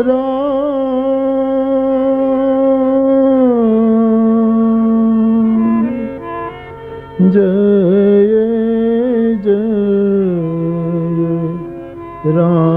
जय जय राम।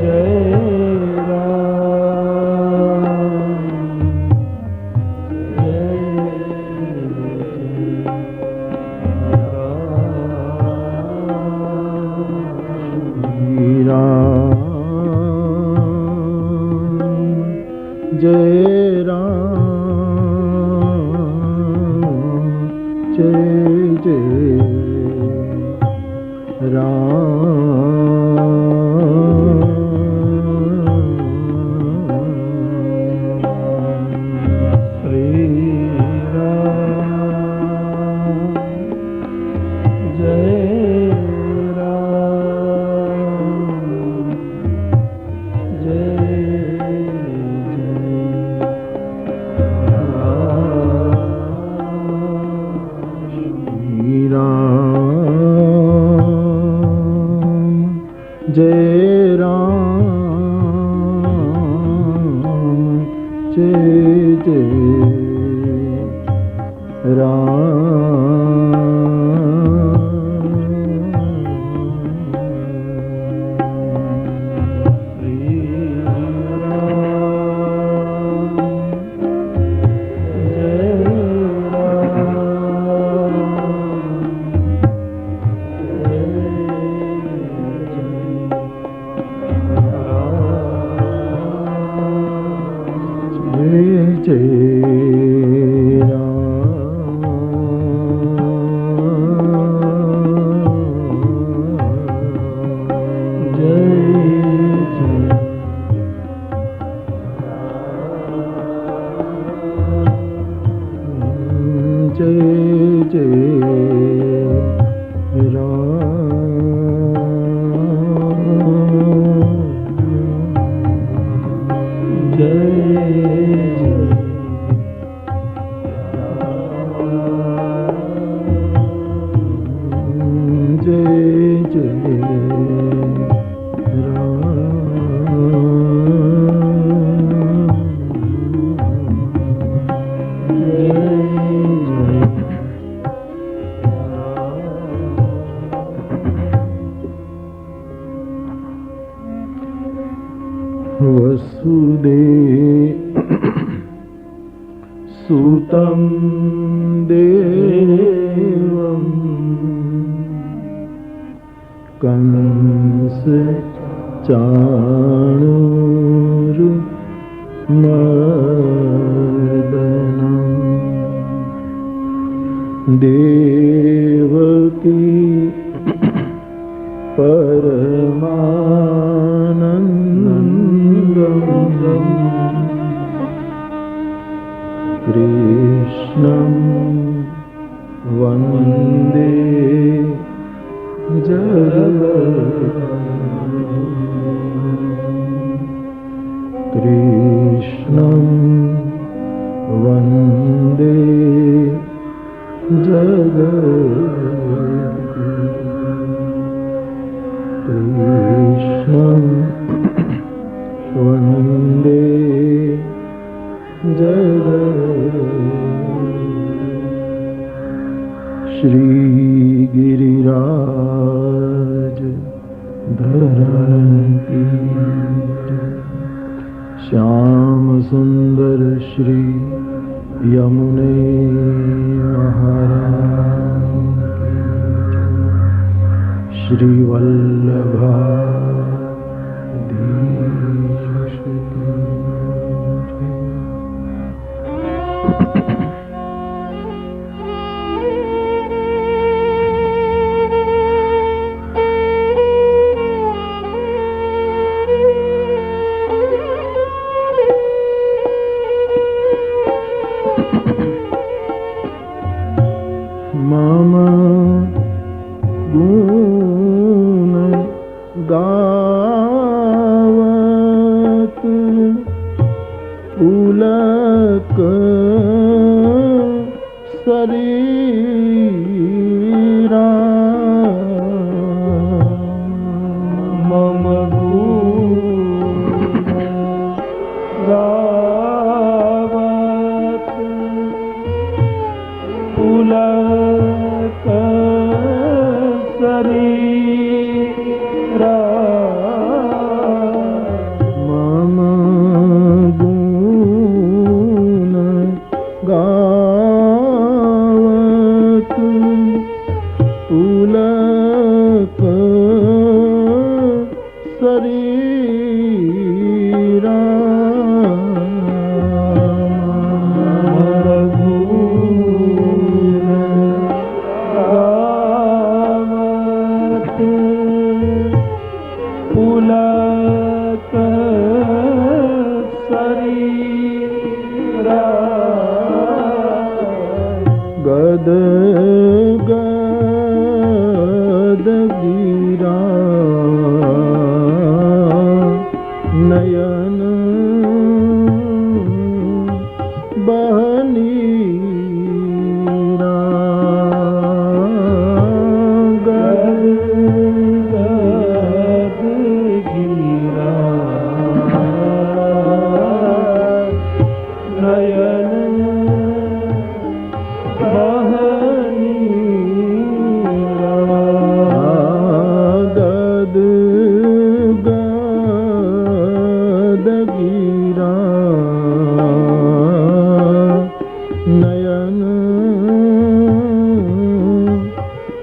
जय जय सुतं देवं कंस चाणूरमर्दनं देवकी परमानन्दं कृष्णं वन्दे कृष्णं वन्दे कृष्णं वन्दे श्री गिरिराज धरण की श्याम सुंदर श्री यमुने महाराज श्री वल्लभा गावत पुलक शरीरा मम गावत पुलक शरीरा मम गुण गावत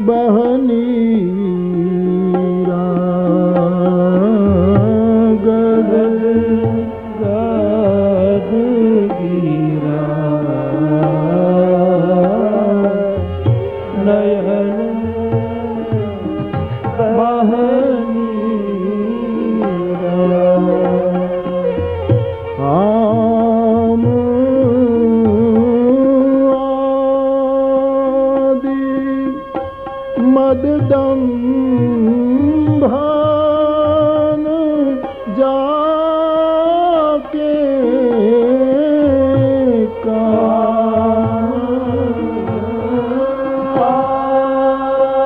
बहनीरा गद गद गिरा नयन बहनीरा आम आदि मददम्भान जाके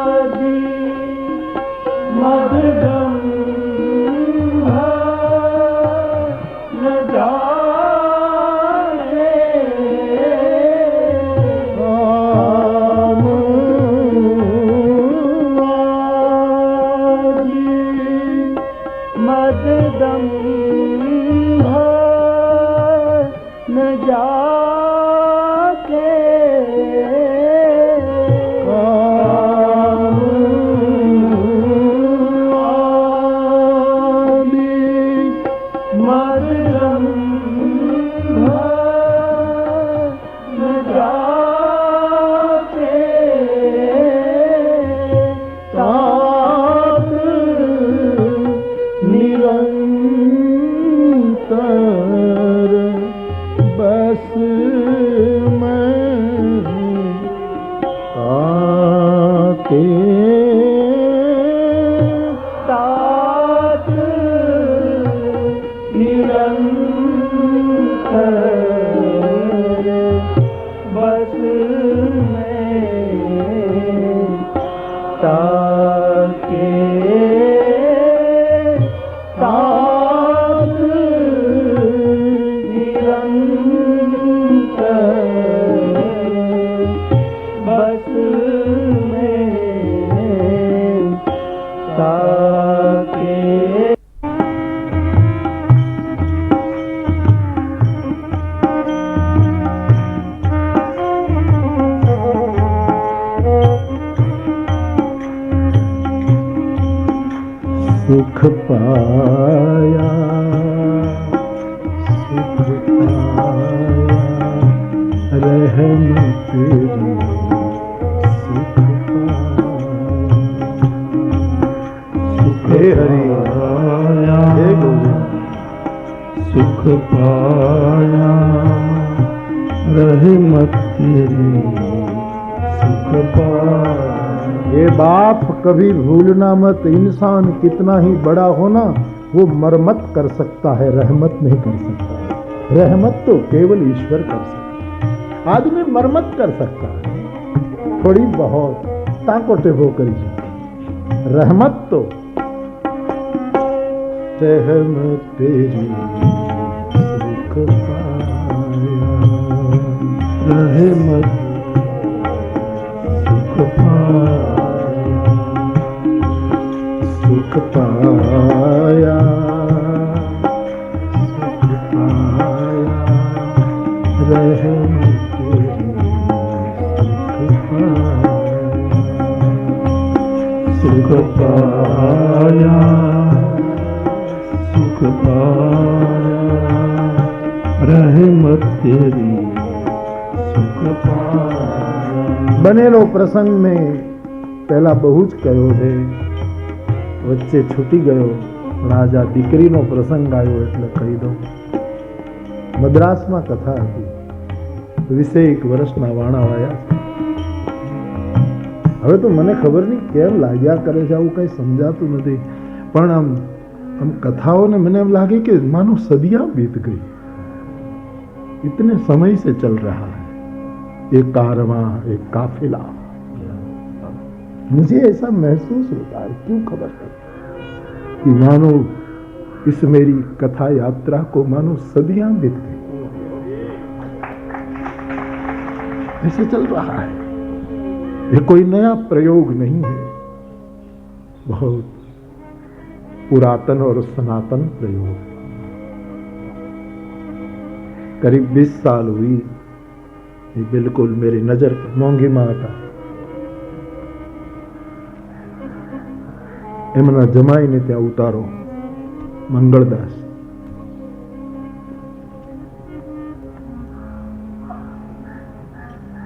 आदि मददम्भान जाके आम मददम्भान जाके काम आदि मददम्भान जाके तात निरंतर बस में आके तात निरंतर बस में ताके तात निरंतर बस में ताके सुख पाया सुख पाया रहमत तेरी सुख पाया हे गोविंद सुख पाया रहमत तेरी सुख पाया। ये बाप कभी भूलना मत, इंसान कितना ही बड़ा होना वो मरम्मत कर सकता है, रहमत नहीं कर सकता। रहमत तो केवल ईश्वर कर सकता है, आदमी मरम्मत कर सकता है थोड़ी बहुत ताको टेको करी, रहमत तो रहमत तेरी सुख पाया रहमत सुख पाया सुख पाया सुख पाया रहमत तेरी सुख पाया सुख पाया रहमत तेरी सुख पाया। बनेलो प्रसंग में पहला बहु ज कयो है, वच्चे छूटी गयो पण आज आ दीकरीनो प्रसंग आयो એટલે કહી દઉં। મદ્રાસમાં કથા હતી, 21 વર્ષના વાણા વાયા છે। હવે તો મને ખબર નહીં કેમ લાગ્યા કરે છે, આવું કંઈ સમજાતું નથી, પણ આમ કથાઓને મને એમ લાગે કે માનો સदियां बीत गई, इतने समय से चल रहा है एक कारवां एक काफिला। मुझे ऐसा महसूस होता है, क्यों खबर है कि मानो इस मेरी कथा यात्रा को मानो सदियां बीत गई, ऐसे चल रहा है। ये कोई नया प्रयोग नहीं है, बहुत पुरातन और सनातन प्रयोग। करीब 20 साल हुई, ये बिल्कुल मेरी नजर मोंगी माता એમના જમાઈને ત્યાં ઉતારો મંગળદાસ.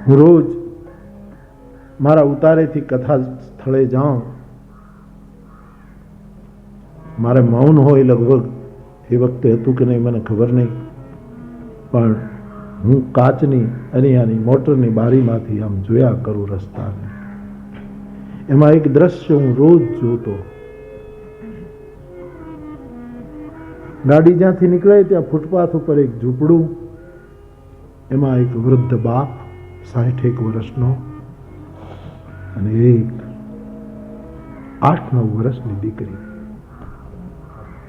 હું રોજ મારા ઉતારેથી કથા સ્થળે જાઉં. મારે મૌન હોય લગભગ, એ વખતે હતું કે નહીં મને ખબર નહીં, પણ હું કાચની અહીંયાની મોટરની બારીમાંથી આમ જોયા કરું રસ્તાને. એમાં એક દ્રશ્ય હું રોજ જોતો. ગાડી જ્યાંથી નીકળે ત્યાં ફૂટપાથ ઉપર એક ઝૂંપડું, એમાં એક વૃદ્ધ બાપ 60 વર્ષનો અને એક 8-9 વર્ષની દીકરી.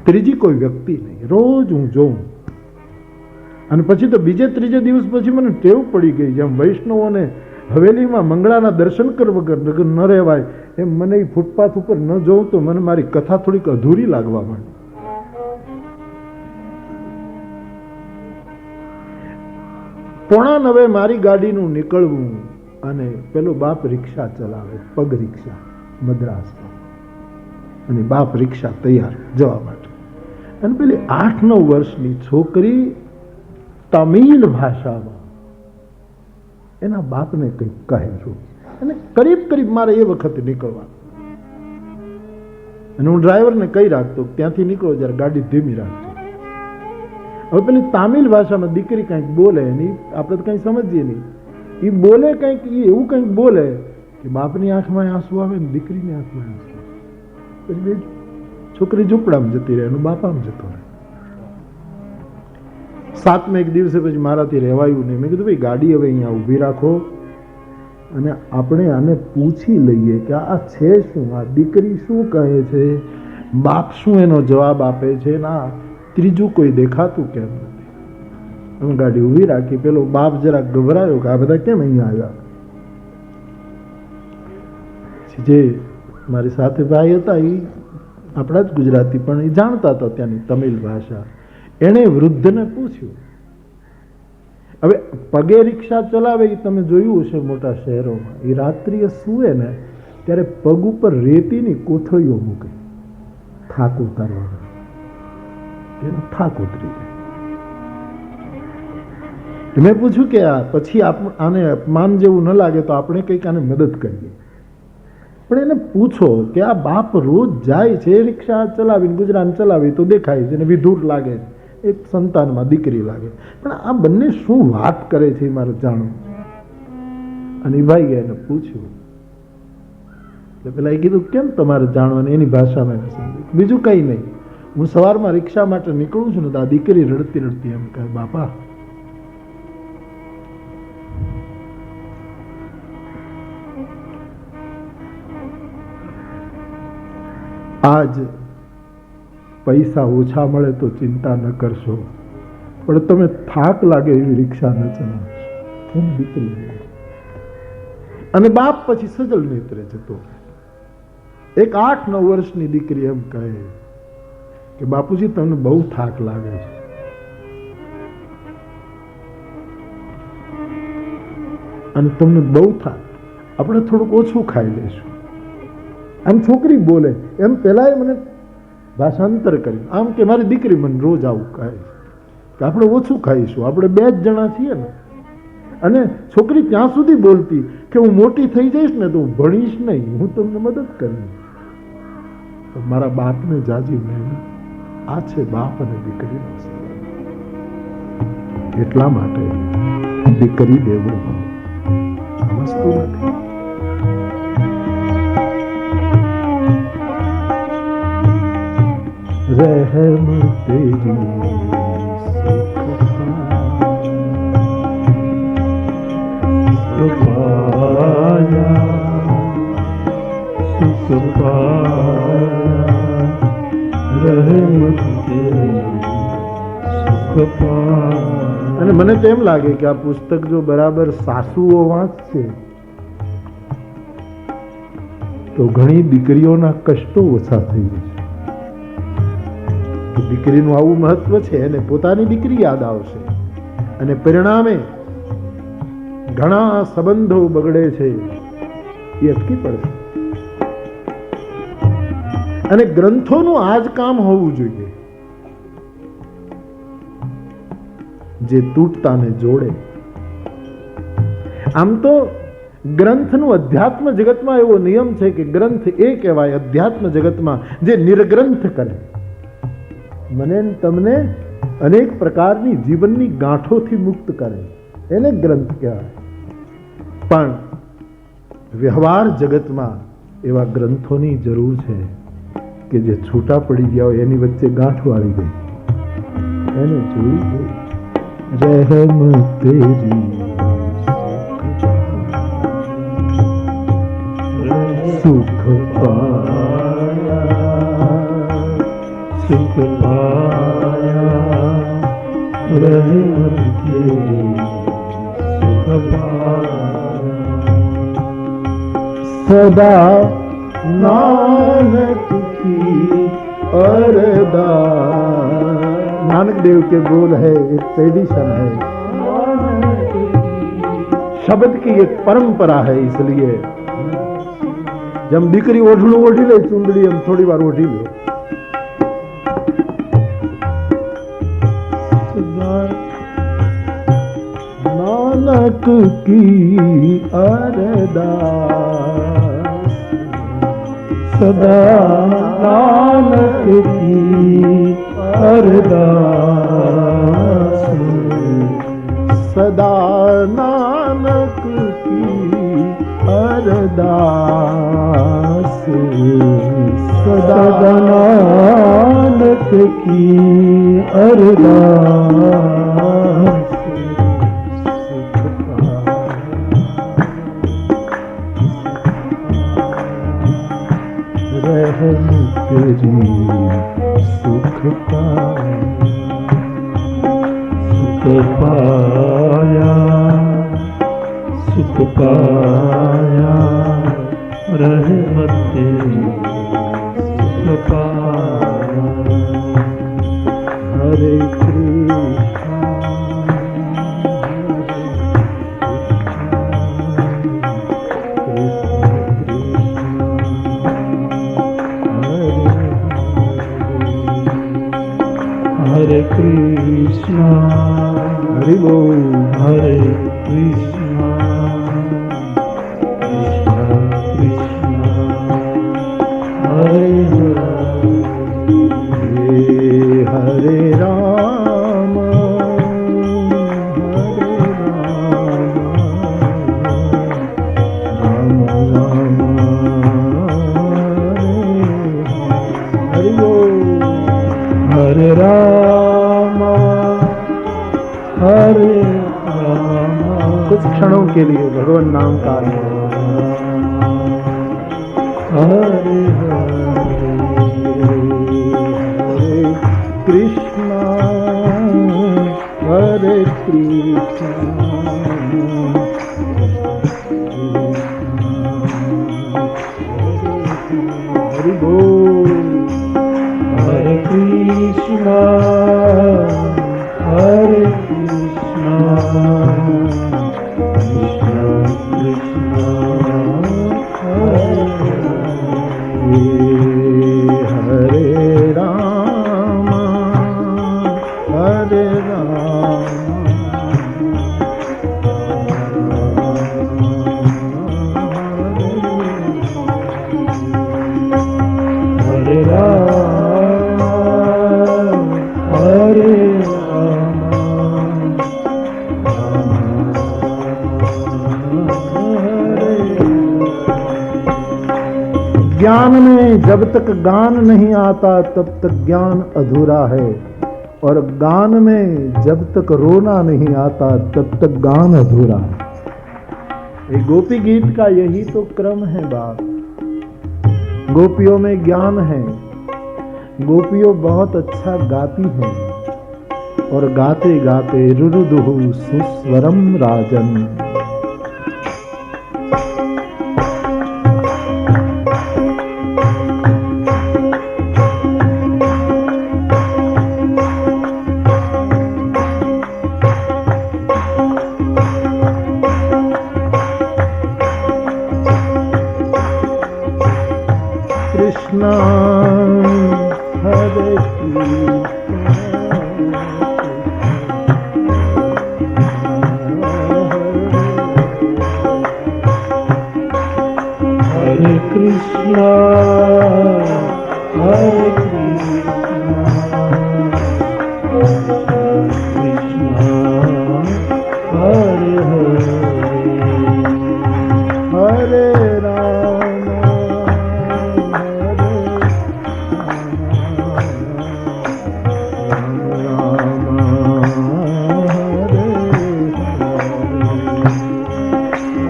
ત્રીજી કોઈ વ્યક્તિ નહીં. રોજ હું જોઉં અને પછી તો બીજે ત્રીજે દિવસ પછી મને ટેવ પડી ગઈ. જેમ વૈષ્ણવોને હવેલીમાં મંગળાના દર્શન કરવા વગર ન રહેવાય, એમ મને ફૂટપાથ ઉપર ન જોઉં તો મને મારી કથા થોડીક અધૂરી લાગવા માંડી. 8:45 મારી ગાડીનું નીકળવું અને પેલો બાપ રિક્ષા ચલાવે, પગ રિક્ષા મદ્રાસમાં, અને બાપ રિક્ષા તૈયાર જવા માટે. અને પેલી 8-9 વર્ષની છોકરી તમિલ ભાષામાં એના બાપને કંઈક કહે છું, અને કરીબ મારે એ વખતે નીકળવાનું. અને હું ડ્રાઈવરને કહી રાખતો ત્યાંથી નીકળો જ્યારે ગાડી ધીમી રાખજો. હવે પેલી તામિલ ભાષામાં દીકરી કંઈક બોલે, એની આપણે તો કંઈ સમજીએ નહીં. એ બોલે કંઈક, એ એવું કંઈક બોલે કે બાપની આંખમાં આંસુ આવે ને દીકરીની આંખમાં આંસુ આવે. પછી છોકરી ઝૂંપડામાં જતી રહે, એનું બાપ આમ જતો રહે. 7મે એક દિવસે પછી મારાથી રહેવાયું નહીં. મેં કીધું ભાઈ ગાડી હવે અહીંયા ઊભી રાખો અને આપણે આને પૂછી લઈએ કે આ છે શું, આ દીકરી શું કહે છે, બાપ શું એનો જવાબ આપે છે, ના ત્રીજું કોઈ દેખાતું કેમ નથી. અમે ગાડી ઊભી રાખી. પેલો બાપ જરા ગભરાયો કે આ બધા કેમ અહીંયા આવ્યા. જે મારી સાથે ભાઈ હતા એ આપણા જ ગુજરાતી, પણ એ જાણતા હતા ત્યાંની તમિલ ભાષા. એણે વૃદ્ધને પૂછ્યું. હવે પગે રિક્ષા ચલાવે એ તમે જોયું હશે મોટા શહેરોમાં, એ રાત્રિએ સૂવે ને ત્યારે પગ ઉપર રેતીની કોથળીઓ મૂકે થાક ઉતારવા, એનો થાક ઉતરી જાય. મેં પૂછ્યું કે આ પછી આને અપમાન જેવું ન લાગે તો આપણે કંઈક આને મદદ કરીએ. પણ એને પૂછો કે આ બાપ રોજ જાય છે રિક્ષા ચલાવીને, ગુજરાન ચલાવી તો દેખાય છે, એને વિધુર લાગે છે, એક સંતાનમાં દીકરી લાગે, પણ આ બંને શું વાત કરે છે એ મારે જાણવું. અને એ ભાઈ એને પૂછ્યું એટલે પેલા એ કીધું કેમ તમારે જાણવાનું, એની ભાષામાં એને સમજ્યું. બીજું કંઈ નહીં, હું સવારમાં રિક્ષા માટે નીકળું છું ને તો આ દીકરી રડતી રડતી એમ કહે, બાપા આજ પૈસા ઓછા મળે તો ચિંતા ન કરશો, પણ તમે થાક લાગે એવી રિક્ષા ન ચલાવશો. એમ દીકરી. અને બાપ પછી સજલ નેત્રે જતો. એક 8-9 વર્ષની દીકરી એમ કહે કે બાપુજી તમને બહુ થાક લાગે છે. અને તમને બહુ થાક, આપણે થોડુંક ઓછું ખાઈ લઈશું. આમ છોકરી બોલે એમ પેલા મને ભાષાંતર કર્યું આમ કે મારી દીકરી મને રોજ આવું કહે કે આપણે ઓછું ખાઈશું, આપણે 2 જ જણા છીએ ને. અને છોકરી ત્યાં સુધી બોલતી કે હું મોટી થઈ જઈશ ને તો હું ભણીશ નહીં, હું તમને મદદ કરીશ. મારા બાપને જાજી મહેનત. આ છે બાપ અને દીકરીનો સંબંધ. એટલા માટે દીકરી દેવું વસ્તુ નથી. रहम तेरी सुख पाया, सुख पाया, रहम तेरी સુખ પાયા. અને મને તો એમ લાગે કે આ પુસ્તક જો બરાબર સાસુઓ વાંચશે તો ઘણી દીકરીઓના કષ્ટો ઓછા થઈ જશે. દીકરીનું આવું મહત્વ છે, એને પોતાની દીકરી યાદ આવશે અને પરિણામે ઘણા સંબંધો બગડે છે એ અટકી પડશે. અને ગ્રંથોનું આ જ કામ હોવું જોઈએ, જે તૂટતાને જોડે. આમ તો ગ્રંથનું અધ્યાત્મ જગતમાં એવો નિયમ છે કે ગ્રંથ એ કહેવાય અધ્યાત્મ જગતમાં જે નિર્ગ્રંથ કરે, મને તમને અનેક પ્રકારની જીવનની ગાંઠોથી મુક્ત કરે, એને ગ્રંથ કહેવાય. પણ વ્યવહાર જગતમાં એવા ગ્રંથોની જરૂર છે કે જે છૂટા પડી ગયા હોય, એની વચ્ચે ગાંઠો આવી ગઈ, એને જોડી ગઈ. રહેમ તેરી સુખ પાયા, સુખ પાયા, રહેમ તેરી સુખ પાયા. સદા नानक की अरदास. नानक देव के बोल है, एक ट्रेडिशन है, शब्द की एक परंपरा है. इसलिए जब दीकरी ओढ़लू ओढ़ी ले, चुंदड़ी हम थोड़ी बार ओढ़ी ले. नानक की अरदास, सदा नानक की अरदास, सदा नानक की अरदास, सदा नानक की अरदास. रहम तेरी सुख पाया, सुख पाया, रहमत तेरी सुख पाया. हरे कृष्ण हरे कृष्णा, हरि बोल, हरे कृष्णा, कृष्णा कृष्णा, हरे हरे राम, हरे राम, राम राम, हरि बोल. हरे राम, हरे राम. कुछ क्षणों के लिए भगवान नाम का हरे हरे, हरे कृष्णा, हरे कृष्णा, हरि बोल. हरे कृष्णा, हरे कृष्णा, कृष्णा कृष्णा, हरे राम, हरे राम, हरे राम, हरे राम. ज्ञान में जब तक गान नहीं आता तब तक ज्ञान अधूरा है, और गान में जब तक रोना नहीं आता तब तक गान अधूरा है. ये गोपी गीत का यही तो क्रम है बाप. गोपियों में ज्ञान है, गोपियों बहुत अच्छा गाती हैं, और गाते गाते रुरुदुहु सुस्वरम राजन. कृष्णा कृष्णा हरे कृष्णा कृष्णा हरे हरे हरे राम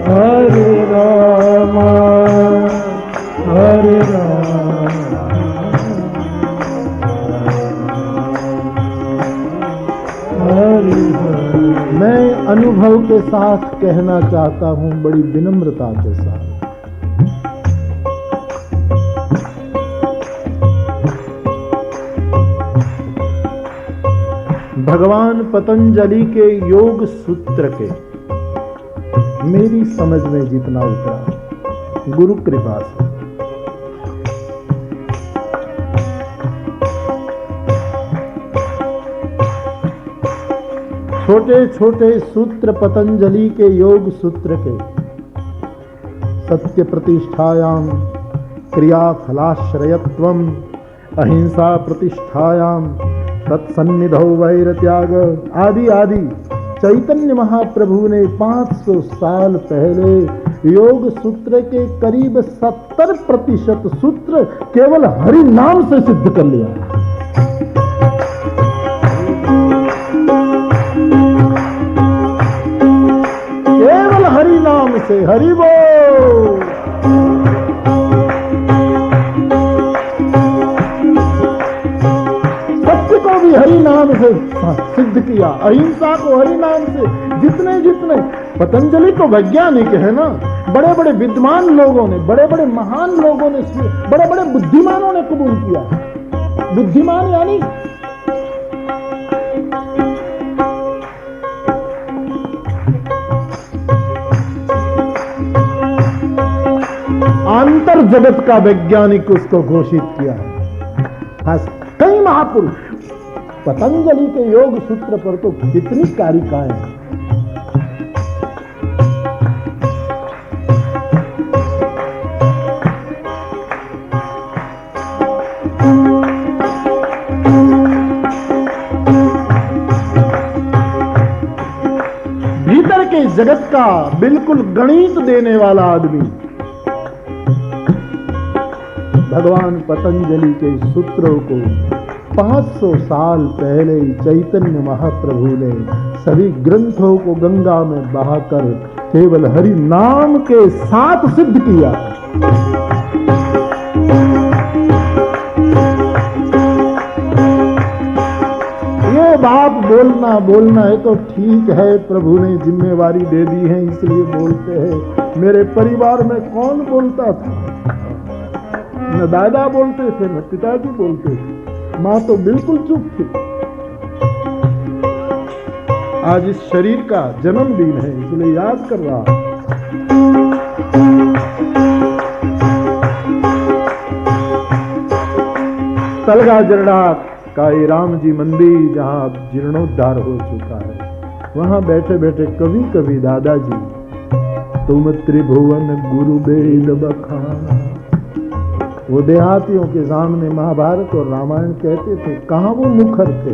हरे राम हरे राम हरे हरे। मैं अनुभव के साथ कहना चाहता हूं, बड़ी विनम्रता के साथ। भगवान पतंजलि के योग सूत्र के मेरी समझ में जितना उतरा गुरु कृपा से, छोटे छोटे सूत्र पतंजलि के योग सूत्र के सत्य प्रतिष्ठायाम क्रिया फलाश्रयत्वम अहिंसा प्रतिष्ठायाम तत्सन्निधौ वैर त्याग आदि आदि चैतन्य महाप्रभु ने 500 साल पहले योग सूत्र के करीब 70% सूत्र केवल हरि नाम से सिद्ध कर लिया। केवल हरि नाम से, हरि बोल। सत्य को भी हरि नाम से सिद्ध किया, अहिंसा को हरि नाम से। जितने जितने पतंजलि तो वैज्ञानिक है ना, बड़े बड़े विद्वान लोगों ने, बड़े बड़े महान लोगों ने, बड़े बड़े बुद्धिमानों ने कबूल किया। बुद्धिमान यानी अंतर जगत का वैज्ञानिक उसको घोषित किया है। कई महापुरुष पतंजलि के योग सूत्र पर तो कितनी कारिकाएं हैं। भीतर के जगत का बिल्कुल गणित देने वाला आदमी भगवान पतंजलि के सूत्रों को 500 साल पहले चैतन्य महाप्रभु ने सभी ग्रंथों को गंगा में बहाकर केवल हरि नाम के साथ सिद्ध किया। ये बात बोलना है तो ठीक है, प्रभु ने जिम्मेवारी दे दी है इसलिए बोलते हैं। मेरे परिवार में कौन बोलता था? न दादा बोलते थे, न पिताजी बोलते थे, माँ तो बिल्कुल चुप थी। आज इस शरीर का जन्मदिन है इसलिए याद कर रहा। तलगा जरडा का राम जी मंदिर जहाँ जीर्णोद्धार हो चुका है, वहां बैठे बैठे कभी कभी दादाजी तुम त्रिभुवन गुरु वेद बखाना, वो देहातियों के सामने महाभारत और रामायण कहते थे। कहां वो मुखर थे।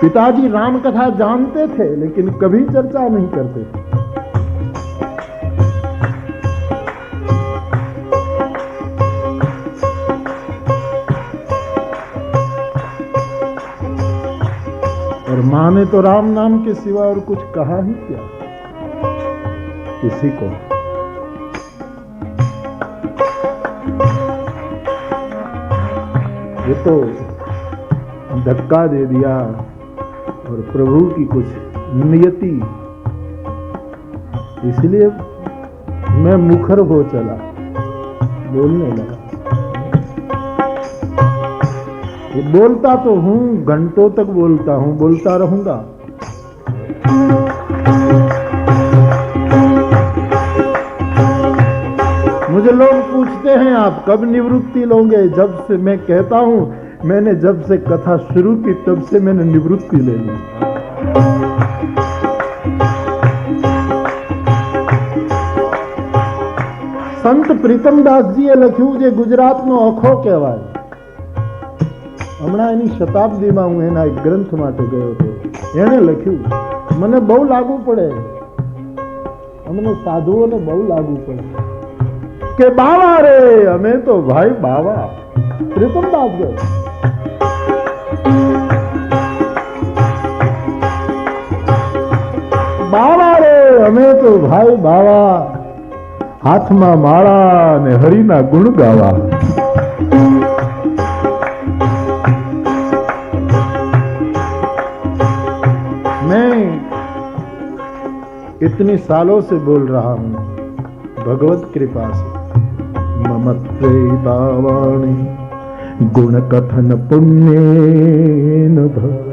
पिताजी राम कथा जानते थे लेकिन कभी चर्चा नहीं करते थे। और मां ने तो राम नाम के सिवा और कुछ कहा ही क्या किसी को। ये तो धक्का दे दिया और प्रभु की कुछ नियति, इसलिए मैं मुखर हो चला, बोलने लगा। ये बोलता तो हूं, घंटों तक बोलता हूं, बोलता रहूंगा। मुझे लोग पूछते हैं आप कब निवृत्ति लोगे? जब से मैं कहता हूं, मैंने जब से कथा शुरू की तब से मैंने निवृत्ति ले ली। સંત પ્રીતમદાસજીએ લખ્યું જે ગુજરાતનો અખો કહેવાય. હમણાં એની શતાબ્દીમાં હું એના એક ગ્રંથ માટે ગયો હતો. એણે લખ્યું, મને બહુ લાગુ પડે, અમને સાધુઓને બહુ લાગુ પડે કે બાવા રે અમે તો ભાઈ બાવા. પ્રીતમદાસ ગયો, બાવા રે અમે તો ભાઈ બાવા, હાથમાં માળા ને હરિના ગુણ ગાવા. मैं इतनी सालों से बोल रहा हूं, भगवत कृपा से. ममत्वे बावाणी गुण कथन पुण्येन भवति.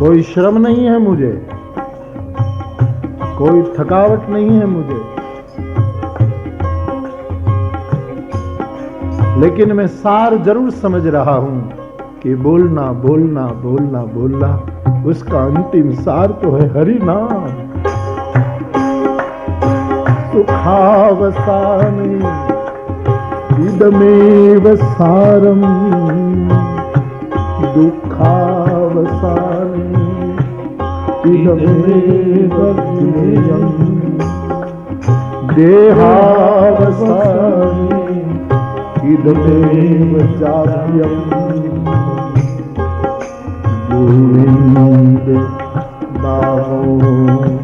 कोई श्रम नहीं है मुझे, कोई थकावट नहीं है मुझे, लेकिन मैं सार जरूर समझ रहा हूं कि बोलना बोलना बोलना बोलना उसका अंतिम सार तो है हरि नाम. सुखावसाने इदमेव सारम, दुखावसाने इदमेव ज्ञेयम्, देहावसाने इदमेव चाप्यम्. गोविंद दामोदर.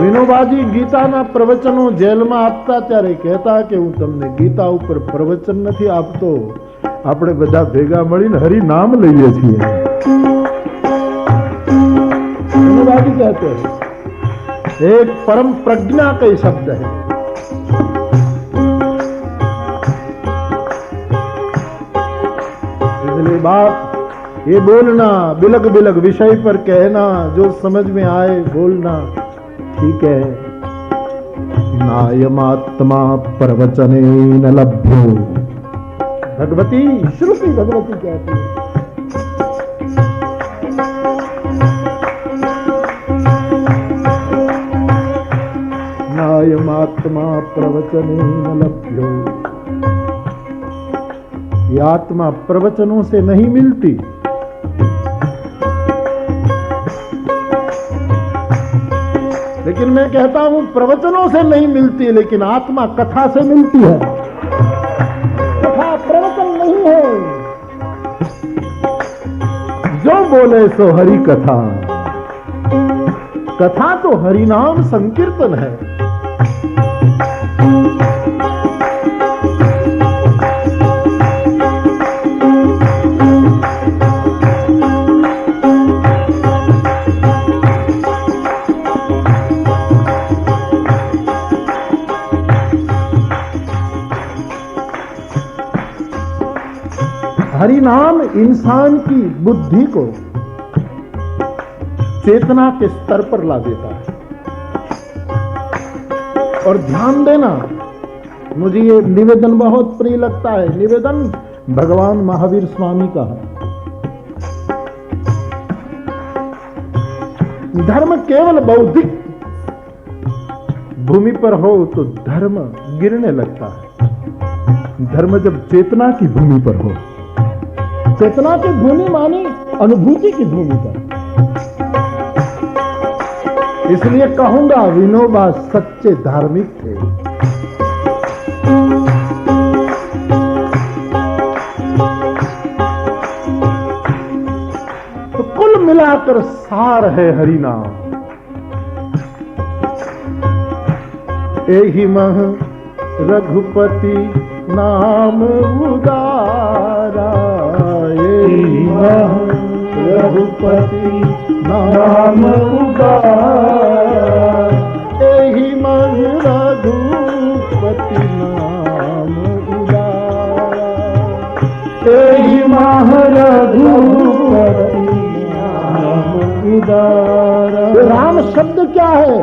વિનોબાજી ગીતાના પ્રવચનો જેલમાં આપતા ત્યારે કહેતા કે હું તમને ગીતા ઉપર પ્રવચન નથી આપતો, આપણે બધા ભેગા મળીને હરિ નામ લઈએ છીએ. વિનોબાજી કહેતે एक परम प्रज्ञा का शब्द है. इसलिए बात ये बोलना, बिलग बिलग विषय पर कहना, जो समझ में आए बोलना ठीक है. नायमात्मा प्रवचने न लभ्यो, भगवती श्रुति भगवती कहती है. नायमात्मा प्रवचने न लभ्यो. ये आत्मा प्रवचनों से नहीं मिलती, लेकिन मैं कहता हूं प्रवचनों से नहीं मिलती, लेकिन आत्मा कथा से मिलती है. कथा प्रवचन नहीं है. जो बोले सो हरि कथा, कथा तो हरिनाम संकीर्तन है. हरि नाम इंसान की बुद्धि को चेतना के स्तर पर ला देता है. और ध्यान देना, मुझे ये निवेदन बहुत प्रिय लगता है. निवेदन भगवान महावीर स्वामी का है. धर्म केवल बौद्धिक भूमि पर हो तो धर्म गिरने लगता है. धर्म जब चेतना की भूमि पर हो, चेतना की भूमि मानी अनुभूति की भूमि पर. इसलिए कहूंगा विनोबा सच्चे धार्मिक थे. तो कुल मिलाकर सार है हरि नाम. एहि मह रघुपति नाम उदारा, एहि मह रघुपति नाम उदारा, एहि मह रघुपति नाम उदारा, एहि मह रघुपति नाम उदारा. राम शब्द क्या है?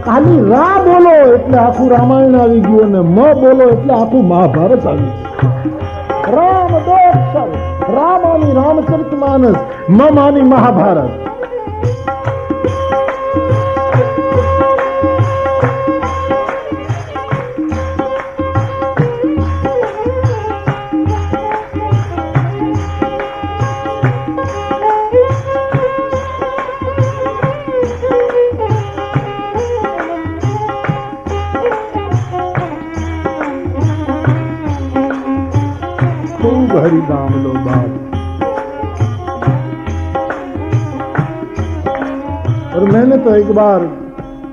ખાલી રા બોલો એટલે આખું રામાયણ આવી ગયું અને મ બોલો એટલે આખું મહાભારત આવી ગયું. રામ દોક્ષર, રામ આની રામચરિતમાનસ, મ આની મહાભારત. हरि नाम लो बात. और मैंने तो एक बार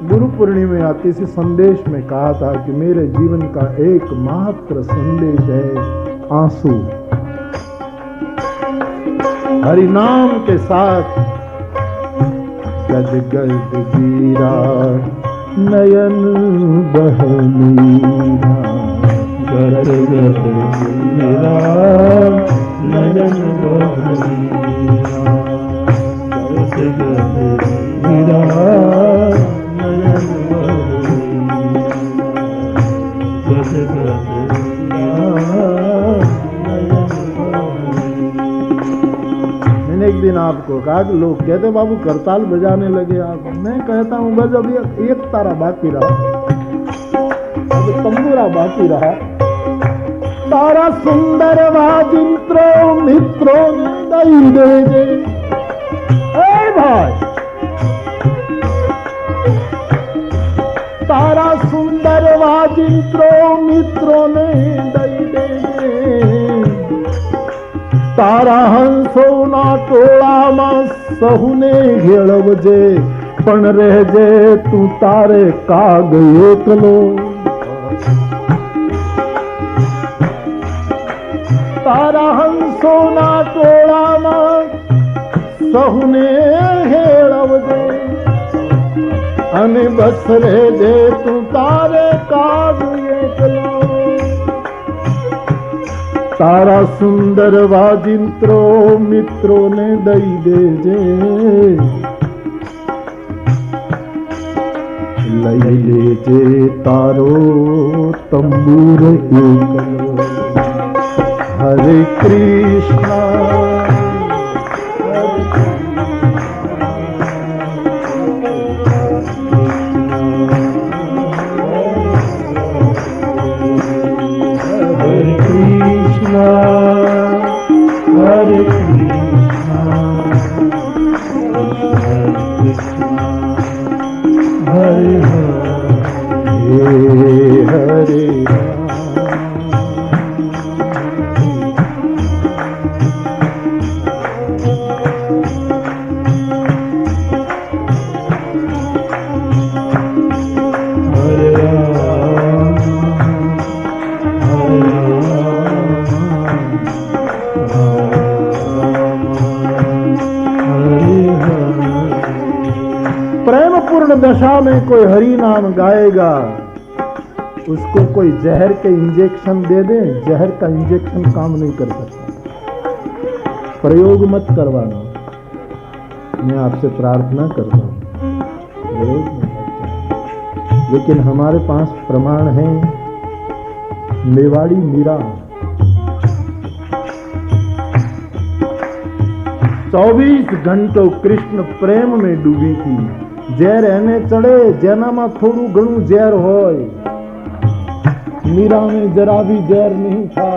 गुरु पूर्णिमा में किसी संदेश में कहा था कि मेरे जीवन का एकमात्र संदेश है आंसू. हरि नाम के साथ गद गद गिरा नयन बहनीरा, गद गद गिरा नयन बहनीरा, गद गद गिरा नयन बहनीरा, गद गद गिरा नयन बहनीरा. मैंने एक दिन आपको कहा कि लोग कहते बाबू करताल बजाने लगे आप. मैं कहता हूं बस अभी एक तारा बाकी रहा, अभी तंबूरा बाकी रहा. तारा सुंदर वाजिंत्रो मित्रों ने दई दे दे. ए भाई, तारा सुंदर वाजिंत्रो मित्रों ने दई दे दे. तारा हंसोना टोळाમાં સહુને ઘેળવજે, પણ રહેજે તું તારે કાગ એકલો. તારા હંસોના ટોળામાં સહુને ઘેળવજે, અને બસ રહેજે તું તારે કાગ એકલો. तारा सुंदर वाजिंत्रो मित्रों ने दई देजे, लई लेजे तारो तंबूर एकलो. हरे Krishna Hare Krishna, Hare Hare, दशा में कोई हरि नाम गाएगा, उसको कोई जहर के इंजेक्शन दे दे, जहर का इंजेक्शन काम नहीं कर सकता. प्रयोग मत करवाना, मैं आपसे प्रार्थना करता हूं, प्रयोग मत करना. लेकिन हमारे पास प्रमाण है. मेवाड़ी मीरा 24 घंटों कृष्ण प्रेम में डूबी थी. ઝેર એને ચડે જેનામાં થોડું ઘણું ઝેર હોય. मीरा में जरा भी ઝેર नहीं था.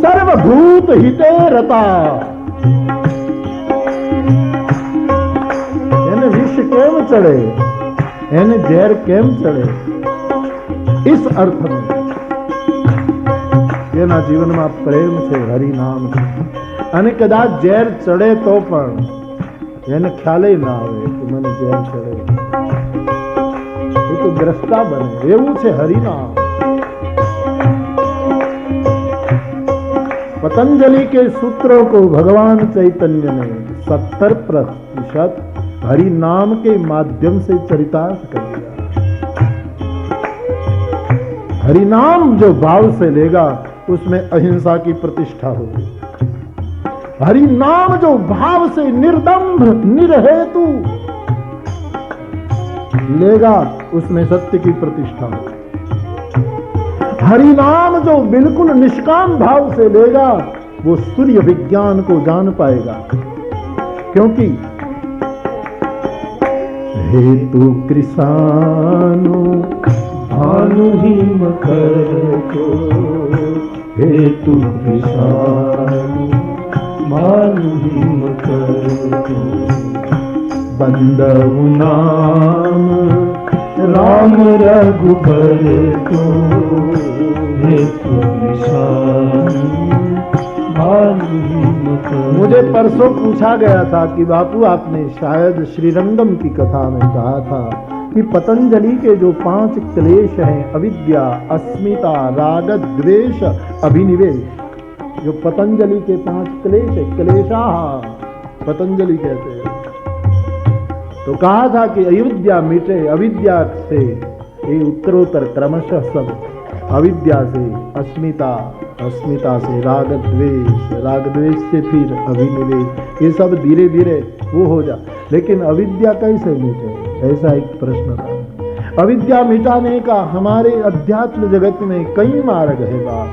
सर्वभूत हिते रता. એને વિષ કેમ ચડે, એને ઝેર કેમ ચડે? इस अर्थ में એના જીવનમાં પ્રેમ છે, હરિ નામ છે. અને કદાચ ઝેર ચડે તો પણ એને ખ્યાલે ના આવે કે મને ઝેર ચડે. એ તો દ્રષ્ટા બને. એવું છે હરિનામ. पतंजलि के सूत्रों को भगवान चैतन्य ने 70% हरि नाम के माध्यम से चरितार्थ कर दिया. हरि नाम जो भाव से लेगा उसमें अहिंसा की प्रतिष्ठा होगी. हरि नाम जो भाव से निर्दम्भ निरहेतु लेगा उसमें सत्य की प्रतिष्ठा होगी। हरि नाम जो बिल्कुल निष्काम भाव से लेगा वो सूर्य विज्ञान को जान पाएगा, क्योंकि हेतु कृषाणु भानु हिम कर को, हेतु कृषाणु भानु हिम कर को, बंदहु नाम राम रघुबर को, हेतु कृषाणु भानु हिम कर। मुझे परसों पूछा गया था कि बापू आपने शायद श्रीरंगम की कथा में कहा था कि पतंजलि के जो 5 क्लेश हैं, अविद्या, अस्मिता, राग, द्वेष, अभिनिवेश, जो पतंजलि के 5 क्लेश है, क्लेशा पतंजलि कहते हैं, तो कहा था कि अविद्या मिटे, अविद्या से ये उत्तरोत्तर क्रमशः सब, अविद्या से अस्मिता, अस्मिता से राग द्वेष, राग द्वेष से फिर अभिनिवेश, ये सब धीरे धीरे वो हो जा। लेकिन अविद्या कैसे मिटे, ऐसा एक प्रश्न था। अविद्या मिटाने का हमारे अध्यात्म जगत में कई मार्ग है बाप,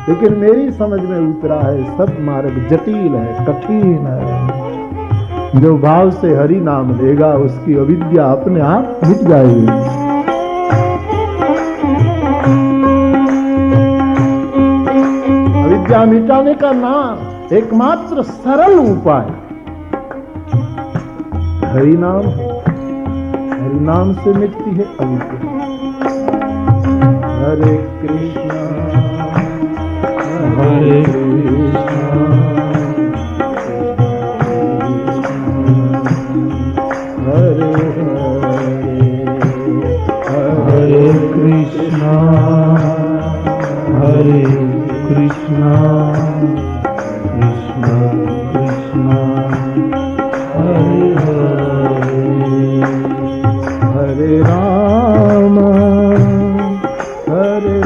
लेकिन मेरी समझ में उतरा है सब मार्ग जटिल है, कठिन है। जो भाव से हरि नाम लेगा उसकी अविद्या अपने आप मिट जाएगी। अविद्या मिटाने का नाम एकमात्र सरल उपाय हरि नाम है। हरि नाम से मिटती है अविद्या। हरे कृष्णा हरे कृष्णा हरे हरे कृष्णा हरे कृष्णा कृष्णा कृष्णा हरे हरे राम हरे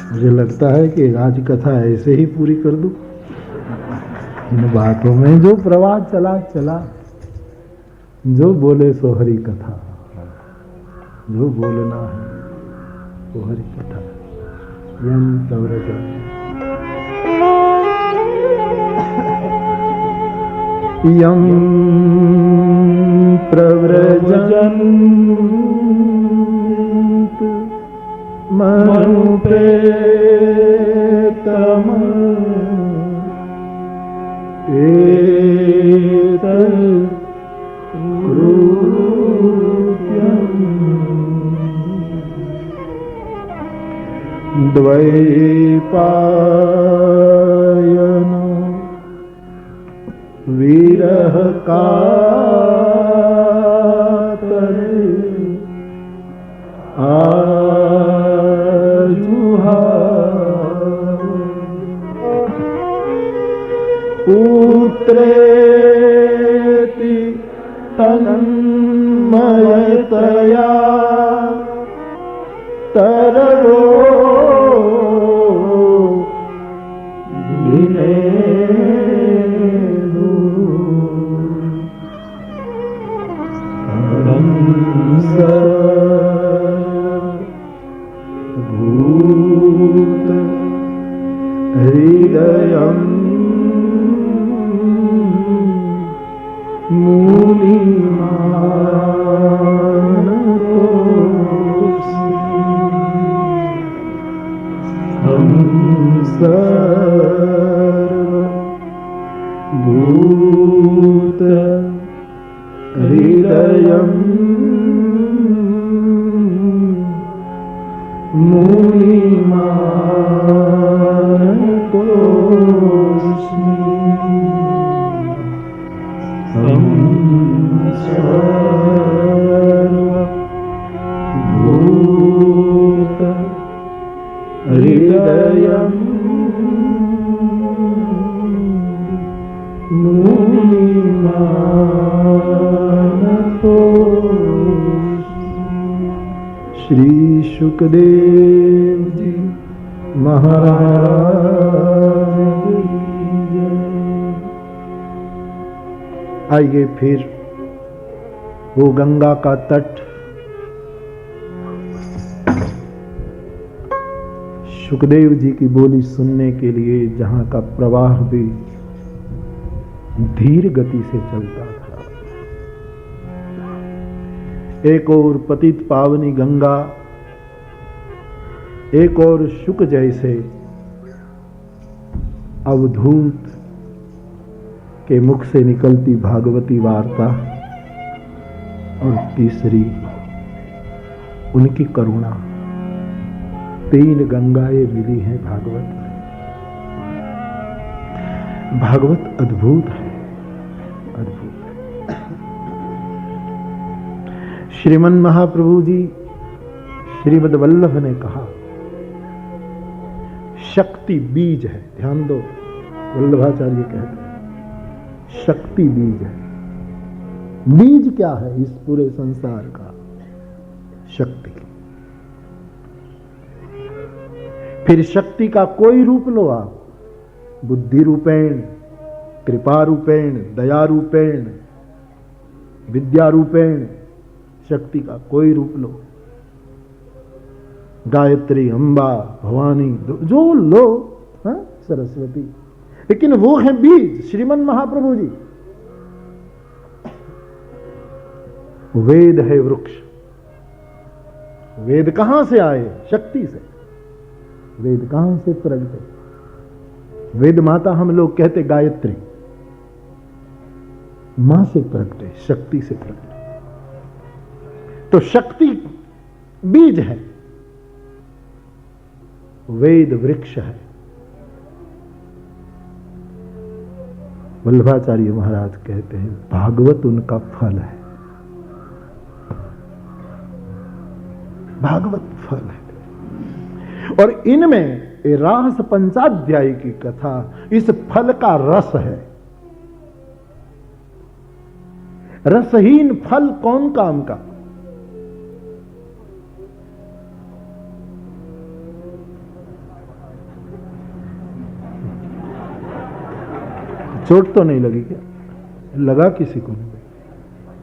मुझे लगता है कि आज कथा ऐसे ही पूरी कर दूं। इन बातों में जो प्रवाह चला चला, जो बोले सो हरि कथा, जो बोलना है वो हरि कथा। यम तव्रज यम प्रव्रजन मनुपेत द्वैपायन विरह कातर आजुहा पुत्रेति तन्मयतया तरवो भूत हृदयं भूत हृदयं मुनिमानतोऽस्मि सर्वभूत हृदयं श्री शुकदेव जी महाराज। आइए फिर वो गंगा का तट, शुकदेव जी की बोली सुनने के लिए, जहां का प्रवाह भी धीर गति से चलता था। एक और पतित पावनी गंगा, एक और शुक जैसे अवधूत के मुख से निकलती भागवती वार्ता, और तीसरी उनकी करुणा। तीन गंगाएं मिली हैं भागवत में। भागवत अद्भुत है, अद्भुत है। श्रीमन महाप्रभु जी श्रीमद् वल्लभ ने कहा, शक्ति बीज है। ध्यान दो, वल्लभाचार्य कहते हैं शक्ति बीज है। बीज क्या है इस पूरे संसार का? शक्ति। फिर शक्ति का कोई रूप लो आप, बुद्धि रूपेण, कृपा रूपेण, दया रूपेण, विद्या रूपेण, शक्ति का कोई रूप लो, गायत्री, अंबा, भवानी, जो लो, हाँ? सरस्वती। लेकिन वो है बीज, श्रीमन महाप्रभु जी। वेद है वृक्ष। वेद कहां से आए? शक्ति से। वेद कहां से प्रगटे? वेद माता हम लोग कहते गायत्री, मां से प्रगटे, शक्ति से प्रगटे। तो शक्ति बीज है, वेद वृक्ष है। वल्लभाचार्य महाराज कहते हैं भागवत उनका फल है। भागवत फल है। और इनमें रास पंचाध्यायी की कथा इस फल का रस है। रसहीन फल कौन काम का? चोट तो नहीं लगी क्या? लगा किसी को?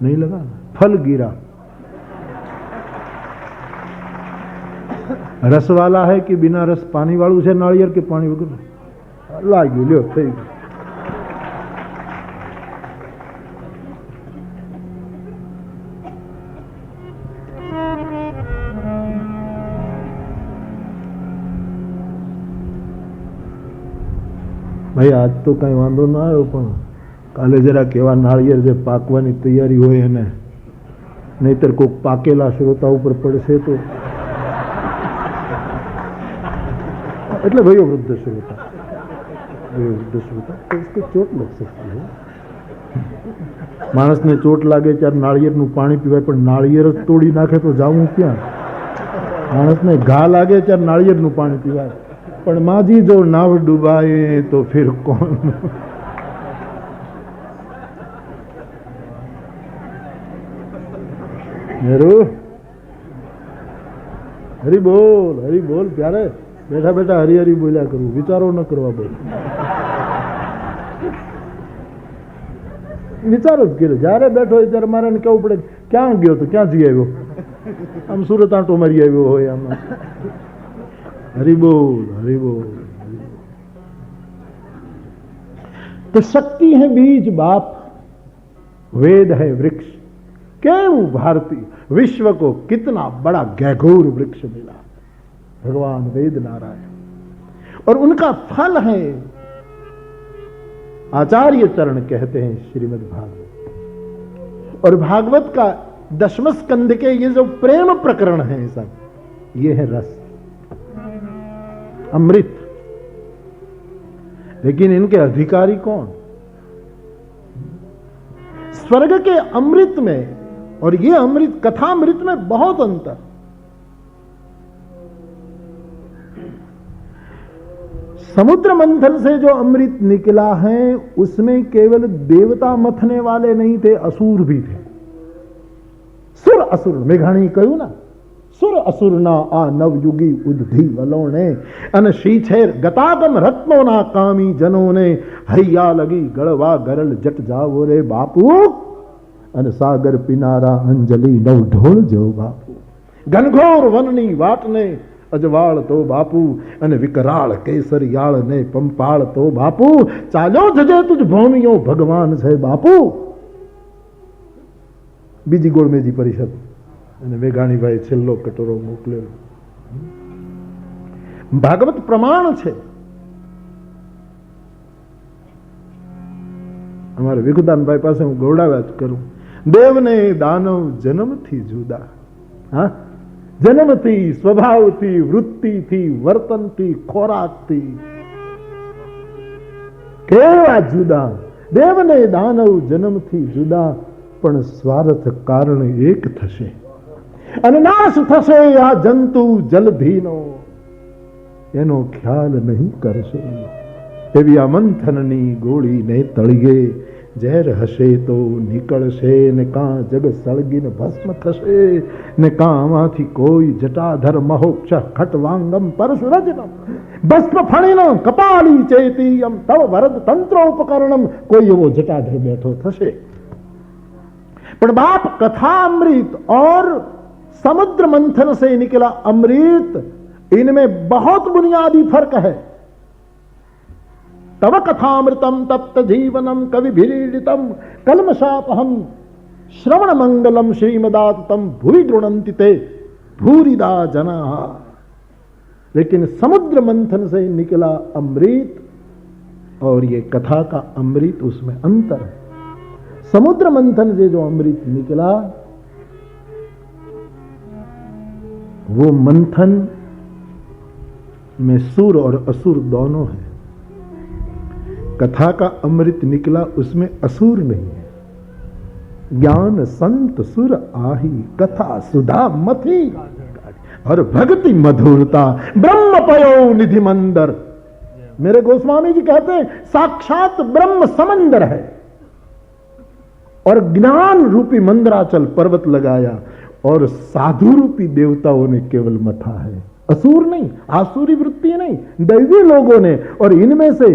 नहीं लगा ना, फल गिरा। रस वाला है कि बिना रस पानी वालू से नारियल के पानी वगैरह लागी लो थे। ભાઈ આજ તો કઈ વાંધો ના આવ્યો, પણ કાલે જરા કેવા નાળિયેર જે પાકવાની તૈયારી હોય એને, નહીતર કોઈક પાકેલા શ્રોતા ઉપર પડશે તો. એટલે ભાઈઓ વૃદ્ધ શ્રોતા ચોટ લગ શકતી હોય. માણસને ચોટ લાગે ત્યારે નાળિયેરનું પાણી પીવાય, પણ નાળિયેર જ તોડી નાખે તો જાવું ક્યાં? માણસને ઘા લાગે ત્યારે નાળિયેરનું પાણી પીવાય, પણ માજી જો નાવ ડૂબાય તો ફિર કોણ? હરી બોલ પ્યારે, બેઠા બેઠા હરી હરી બોલ્યા કરવું, વિચારો ન કરવા બોલ. વિચારો જ કર્યો. જયારે બેઠો હોય ત્યારે મારે કેવું પડે ક્યાં ગયો તો ક્યાં જઈ આવ્યો, આમ સુરત આંટો મારી આવ્યો હોય આમાં. હરી બોલ. तो शक्ति है बीज बाप, वेद है वृक्ष. क्यों भारती विश्व को कितना बड़ा गैघोर वृक्ष मिला, भगवान वेद नारायण, और उनका फल है आचार्य चरण कहते हैं श्रीमद् भागवत. और भागवत का 10वें स्कंद के ये जो प्रेम प्रकरण है सब, ये है रस, अमृत. लेकिन इनके अधिकारी कौन? स्वर्ग के अमृत में और ये अमृत, कथामृत में बहुत अंतर. समुद्र मंथन से जो अमृत निकला है उसमें केवल देवता मथने वाले नहीं थे, असुर भी थे. सुर असुर मेघाणी कहू ना, सुर असुर ना आ नवयुगी उद्धि वलोने, अन शीछेर गतागम रत्नो ना कामी जनों ने, हैया लगी गड़वा गरल जट जावो रे बापू, अन सागर पिनारा अंजलि नव ढोल जो बापू, घनघोर वननी वाटने अजवाळ तो बापू, अने विकराल केसरियाळ ने पंपाळ तो बापू, चालो जजे तुझ भौमियो भगवान छे बापू. बीजी गोळमेजी परिषद અને મેઘાણીભાઈ છેલ્લો કટોરો મોકલેલો. ભાગવત પ્રમાણ છે. અમારે વિખુદાનભાઈ પાસે હું ગૌડાવ્યા જ કરું. દેવને દાનવ જન્મથી જુદા, હા, જન્મથી, સ્વભાવથી, વૃત્તિથી, વર્તનથી, ખોરાકથી કેવા જુદા. દેવને દાનવ જન્મથી જુદા, પણ સ્વાર્થ કારણે એક થશે અને નાશ થશે આ જંતુ જલધીનો, એનો ખ્યાલ નહીં કરશે. એવી આ મંથનની ગોળીને તળિયે ઝેર હશે તો નીકળશે, ને કાં જગ સળગીને ભસ્મ થશે, ને કાં આમાંથી કોઈ જટાધર મહોક્ષ ખટવાંગમ પરશુરજનમ ભસ્મ ફણીનો કપાલી ચેતીયમ તવ વરદ તંત્રોપકરણમ, કોઈ એવો જટાધર બેઠો થશે. પણ બાપ कथामृत और समुद्र मंथन से निकला अमृत, इनमें बहुत बुनियादी फर्क है. तव कथामृतम तप्त जीवनम कवि भिरीडितम कलमशापहम श्रवण मंगलम श्रीमदातम भुवि गृणन्ति ते भूरिदा जना. लेकिन समुद्र मंथन से निकला अमृत और ये कथा का अमृत, उसमें अंतर है. समुद्र मंथन से जो अमृत निकला वो मंथन में सुर और असुर दोनों है. कथा का अमृत निकला उसमें असुर नहीं है. ज्ञान संत सुर आही, कथा सुधा मथी, और भक्ति मधुरता ब्रह्म पयो निधि मंदर. मेरे गोस्वामी जी कहते हैं साक्षात ब्रह्म समंदर है और ज्ञान रूपी मंदराचल पर्वत लगाया और साधु रूपी देवताओं ने केवल मथा है, असुर नहीं, आसुरी वृत्ति नहीं, दैवी लोगों ने. और इनमें से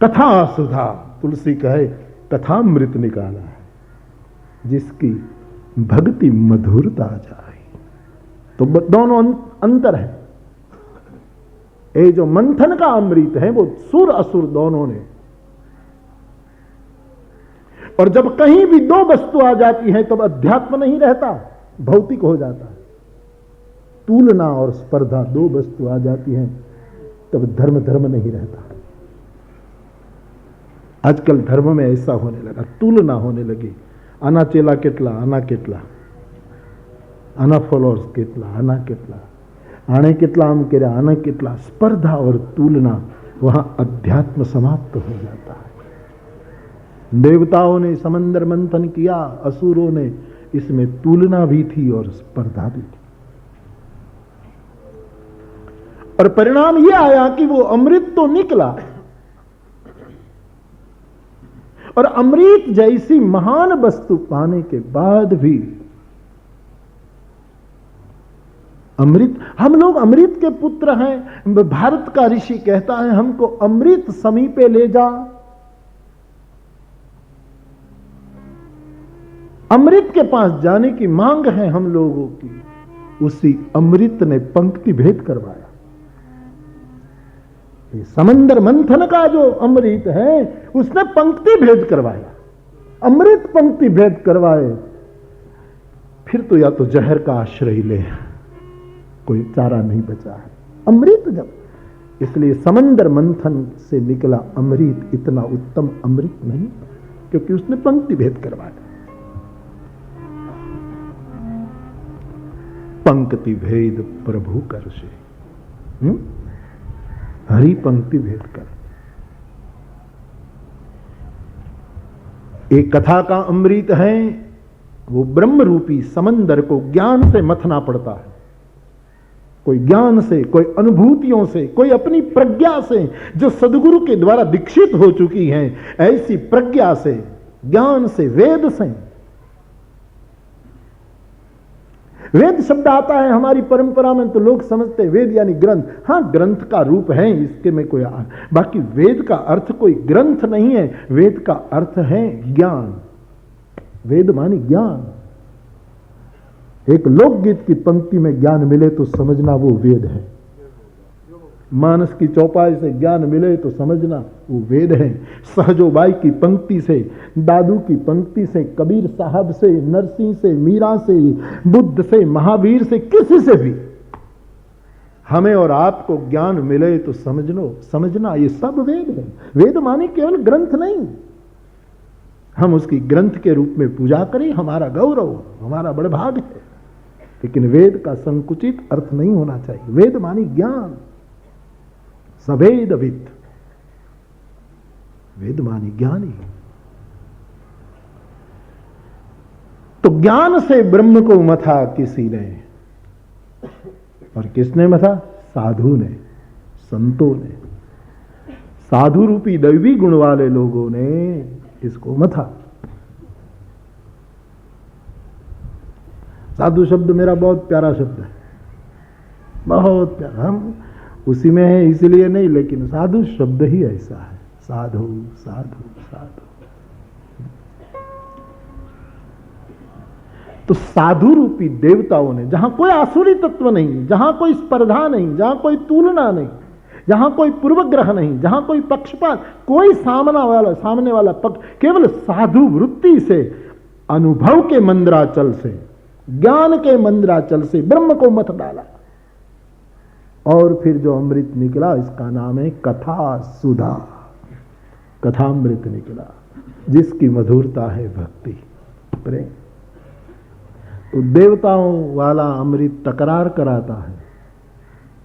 कथा सुधा, तुलसी कहे कथामृत निकाला है जिसकी भक्ति मधुरता जाए. तो दोनों अंतर है. ये जो मंथन का अमृत है वो सुर असुर दोनों ने. और जब कहीं भी दो वस्तु आ जाती है तब अध्यात्म नहीं रहता, भौतिक हो जाता है. तुलना और स्पर्धा, दो वस्तु आ जाती हैं तब धर्म धर्म नहीं रहता. आजकल धर्म में ऐसा होने लगा, तुलना होने लगी। आना चेला केटला, आना केटला, आना फॉलोअर्स केटला, आना केटला, आने केटला हम कह रहे, आना केटला, स्पर्धा और तुलना, वहां अध्यात्म समाप्त हो जाता है। देवताओं ने समंदर मंथन किया, असुरों ने, इसमें तुलना भी थी और स्पर्धा भी थी, और परिणाम यह आया कि वो अमृत तो निकला, और अमृत जैसी महान वस्तु पाने के बाद भी अमृत, हम लोग अमृत के पुत्र हैं। भारत का ऋषि कहता है हमको अमृत समीपे ले जा, अमृत के पास जाने की मांग है हम लोगों की। उसी अमृत ने पंक्ति भेद करवाया। समंदर मंथन का जो अमृत है उसने पंक्ति भेद करवाया, अमृत पंक्ति भेद करवाए, फिर तो या तो जहर का आश्रय ले, कोई चारा नहीं बचा है। अमृत जब, इसलिए समंदर मंथन से निकला अमृत इतना उत्तम अमृत नहीं, क्योंकि उसने पंक्ति भेद करवाया। पंक्ति भेद प्रभु कर से, हरि पंक्ति भेद कर। एक कथा का अमृत है, वो ब्रह्म रूपी समंदर को ज्ञान से मथना पड़ता है। कोई ज्ञान से, कोई अनुभूतियों से, कोई अपनी प्रज्ञा से, जो सदगुरु के द्वारा दीक्षित हो चुकी हैं, ऐसी प्रज्ञा से, ज्ञान से, वेद से। वेद शब्द आता है हमारी परंपरा में तो लोग समझते हैं वेद यानी ग्रंथ। हां, ग्रंथ का रूप है, इसके में कोई बाकी वेद का अर्थ कोई ग्रंथ नहीं है। वेद का अर्थ है ज्ञान। वेद मानी ज्ञान। एक लोकगीत की पंक्ति में ज्ञान मिले तो समझना वो वेद है। मानस की चौपाई से ज्ञान मिले तो समझना वो वेद है। सहजोबाई की पंक्ति से, दादू की पंक्ति से, कबीर साहब से, नरसिंह से, मीरा से, बुद्ध से, महावीर से, किसी से भी हमें और आपको ज्ञान मिले तो समझना ये सब वेद है। वेद माने केवल ग्रंथ नहीं। हम उसकी ग्रंथ के रूप में पूजा करें, हमारा गौरव, हमारा बड़भाग है, लेकिन वेद का संकुचित अर्थ नहीं होना चाहिए। वेद मानी ज्ञान, सवेदविद, वेद मानी ज्ञानी। तो ज्ञान से ब्रह्म को मथा किसी ने, और किसने मथा? साधु ने, संतों ने, साधु रूपी दैवी गुण वाले लोगों ने इसको मथा। साधु शब्द मेरा बहुत प्यारा शब्द है, बहुत प्यारा। हम उसी में है इसलिए नहीं, लेकिन साधु शब्द ही ऐसा है। साधु साधु साधु। तो साधु रूपी देवताओं ने, जहां कोई आसुरी तत्व नहीं, जहां कोई स्पर्धा नहीं, जहां कोई तुलना नहीं, जहां कोई पूर्वग्रह नहीं, जहां कोई पक्षपात, कोई सामने वाला पक्ष, केवल साधु वृत्ति से, अनुभव के मंद्राचल से, ज्ञान के मंद्राचल से ब्रह्म को मथ डाला। और फिर जो अमृत निकला, इसका नाम है कथा सुधा। कथामृत निकला, जिसकी मधुरता है भक्ति, प्रेम। तो देवताओं वाला अमृत तकरार कराता है,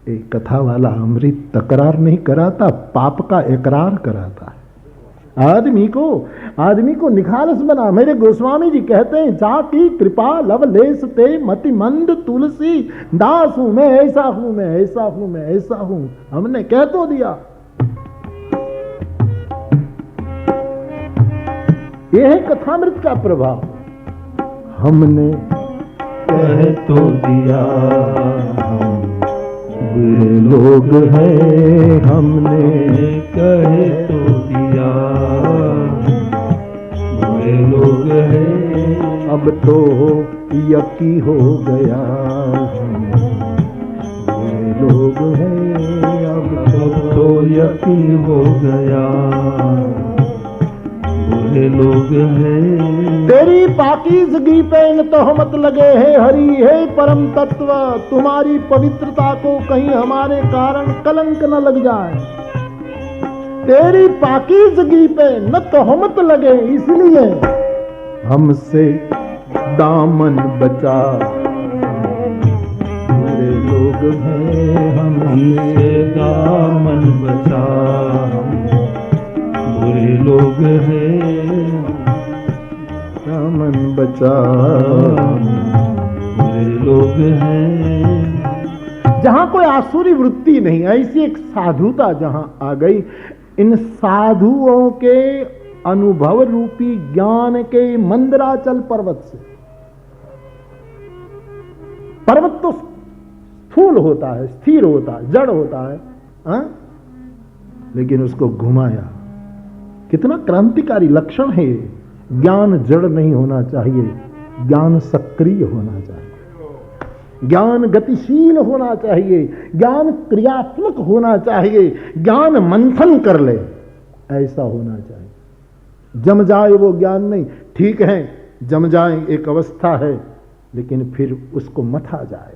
एक कथा वाला अमृत तकरार नहीं कराता, पाप का इकरार कराता है। आदमी को निखालस बना। मेरे गोस्वामी जी कहते हैं, जाकी कृपा लवलेश ते मति मंद तुलसी दास हूं मैं, ऐसा हूं मैं, ऐसा हूं मैं, ऐसा हूं। हमने कह तो दिया। यह है कथामृत का प्रभाव। हमने कह तो दिया, हम बुरे लोग हैं, हमने कह तो दिया, बुरे लोग हैं, अब तो यकी हो गया, बुरे लोग हैं, अब तो यकी हो गया, बुरे लोग हैं। तेरी पाकीज़गी पे इन तोहमत लगे है हरि, है परम तत्व, तुम्हारी पवित्रता को कहीं हमारे कारण कलंक न लग जाए। तेरी पाकीज़गी पे न तोहमत लगे, इसलिए हमसे दामन बचा। बुरे लोग हैं हमसे दामन बचा, बुरे लोग हैं दामन बचा, बुरे लोग हैं। जहां कोई आसुरी वृत्ति नहीं, ऐसी एक साधुता जहां आ गई, इन साधुओं के अनुभव रूपी ज्ञान के मंदराचल पर्वत से। पर्वत तो स्थूल होता है, स्थिर होता है, जड़ होता है, हा? लेकिन उसको घुमाया। कितना क्रांतिकारी लक्षण है। ज्ञान जड़ नहीं होना चाहिए, ज्ञान सक्रिय होना चाहिए, ज्ञान गतिशील होना चाहिए, ज्ञान क्रियात्मक होना चाहिए, ज्ञान मंथन कर ले, ऐसा होना चाहिए। जम जाए वो ज्ञान नहीं, ठीक है जम जाए एक अवस्था है, लेकिन फिर उसको मथा जाए।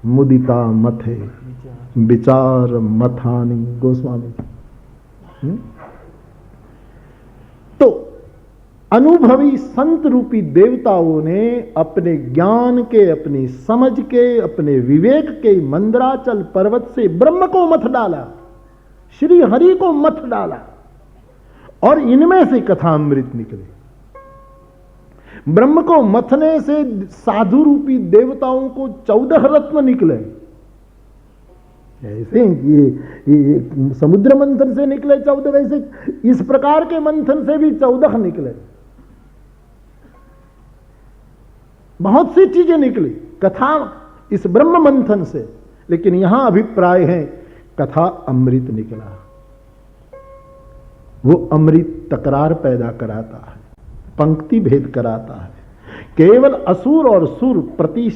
मुदिता मथे विचार मथानी, गोस्वामी। तो अनुभवी संत रूपी देवताओं ने अपने ज्ञान के, अपनी समझ के, अपने विवेक के मंदराचल पर्वत से ब्रह्म को मथ डाला, श्री हरि को मथ डाला, और इनमें से कथामृत निकले। ब्रह्म को मथने से साधु रूपी देवताओं को 14 रत्न निकले। ऐसे ये समुद्र मंथन से निकले 14, वैसे इस प्रकार के मंथन से भी 14 निकले। बहुत सी चीजें निकली कथा इस ब्रह्म मंथन से, लेकिन यहां अभिप्राय है कथा अमृत निकला। वो अमृत तकरार पैदा कराता है, पंक्ति भेद कराता है। केवल असुर और सुर प्रति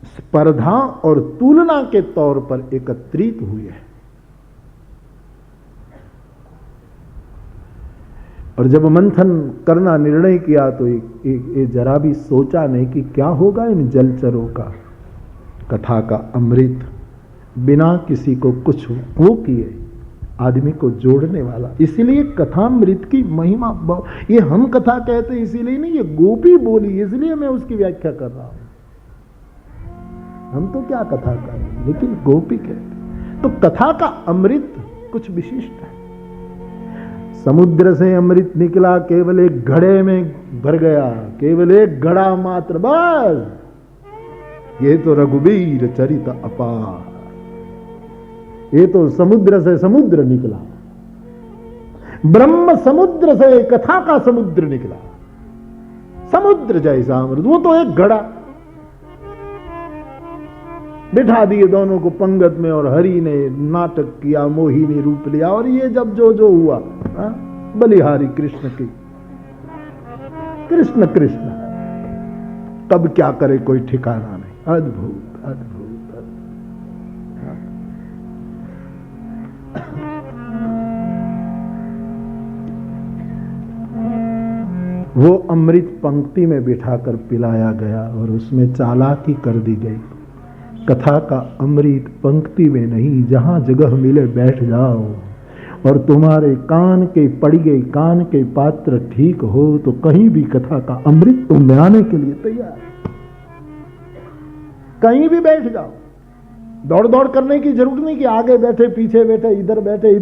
स्पर्धा और तुलना के तौर पर एकत्रित हुए हैं। और जब मंथन करना निर्णय किया तो ये जरा भी सोचा नहीं कि क्या होगा इन जलचरों का। कथा का अमृत बिना किसी को कुछ वो किए आदमी को जोड़ने वाला। इसीलिए कथामृत की महिमा, ये हम कथा कहते इसीलिए नहीं, ये गोपी बोली इसलिए मैं उसकी व्याख्या कर रहा हूं। हम तो क्या कथा करें, लेकिन गोपी कहते। तो कथा का अमृत कुछ विशिष्ट है। समुद्र से अमृत निकला, केवल एक घड़े में भर गया, केवल एक घड़ा मात्र, बस। ये तो रघुवीर चरित अपार, ये तो समुद्र से समुद्र निकला, ब्रह्म समुद्र से कथा का समुद्र निकला। समुद्र जैसा अमृत, वो तो एक घड़ा। बिठा दिए दोनों को पंगत में, और हरि ने नाटक किया, मोहिनी रूप लिया, और ये जब जो हुआ, बलिहारी कृष्ण की, कृष्ण कृष्ण, तब क्या करे कोई ठिकाना नहीं। अद्भुत अद्भुत। वो अमृत पंक्ति में बिठाकर पिलाया गया और उसमें चालाकी कर दी गई। कथा का अमृत पंक्ति में नहीं, जहां जगह मिले बैठ जाओ, और तुम्हारे कान के पड़ी गई कान के पात्र ठीक हो तो कहीं भी कथा का अमृत तुम में आने के लिए तैयार। कहीं भी बैठ जाओ, दौड़ दौड़ करने की जरूरत नहीं कि आगे बैठे पीछे बैठे इधर बैठे,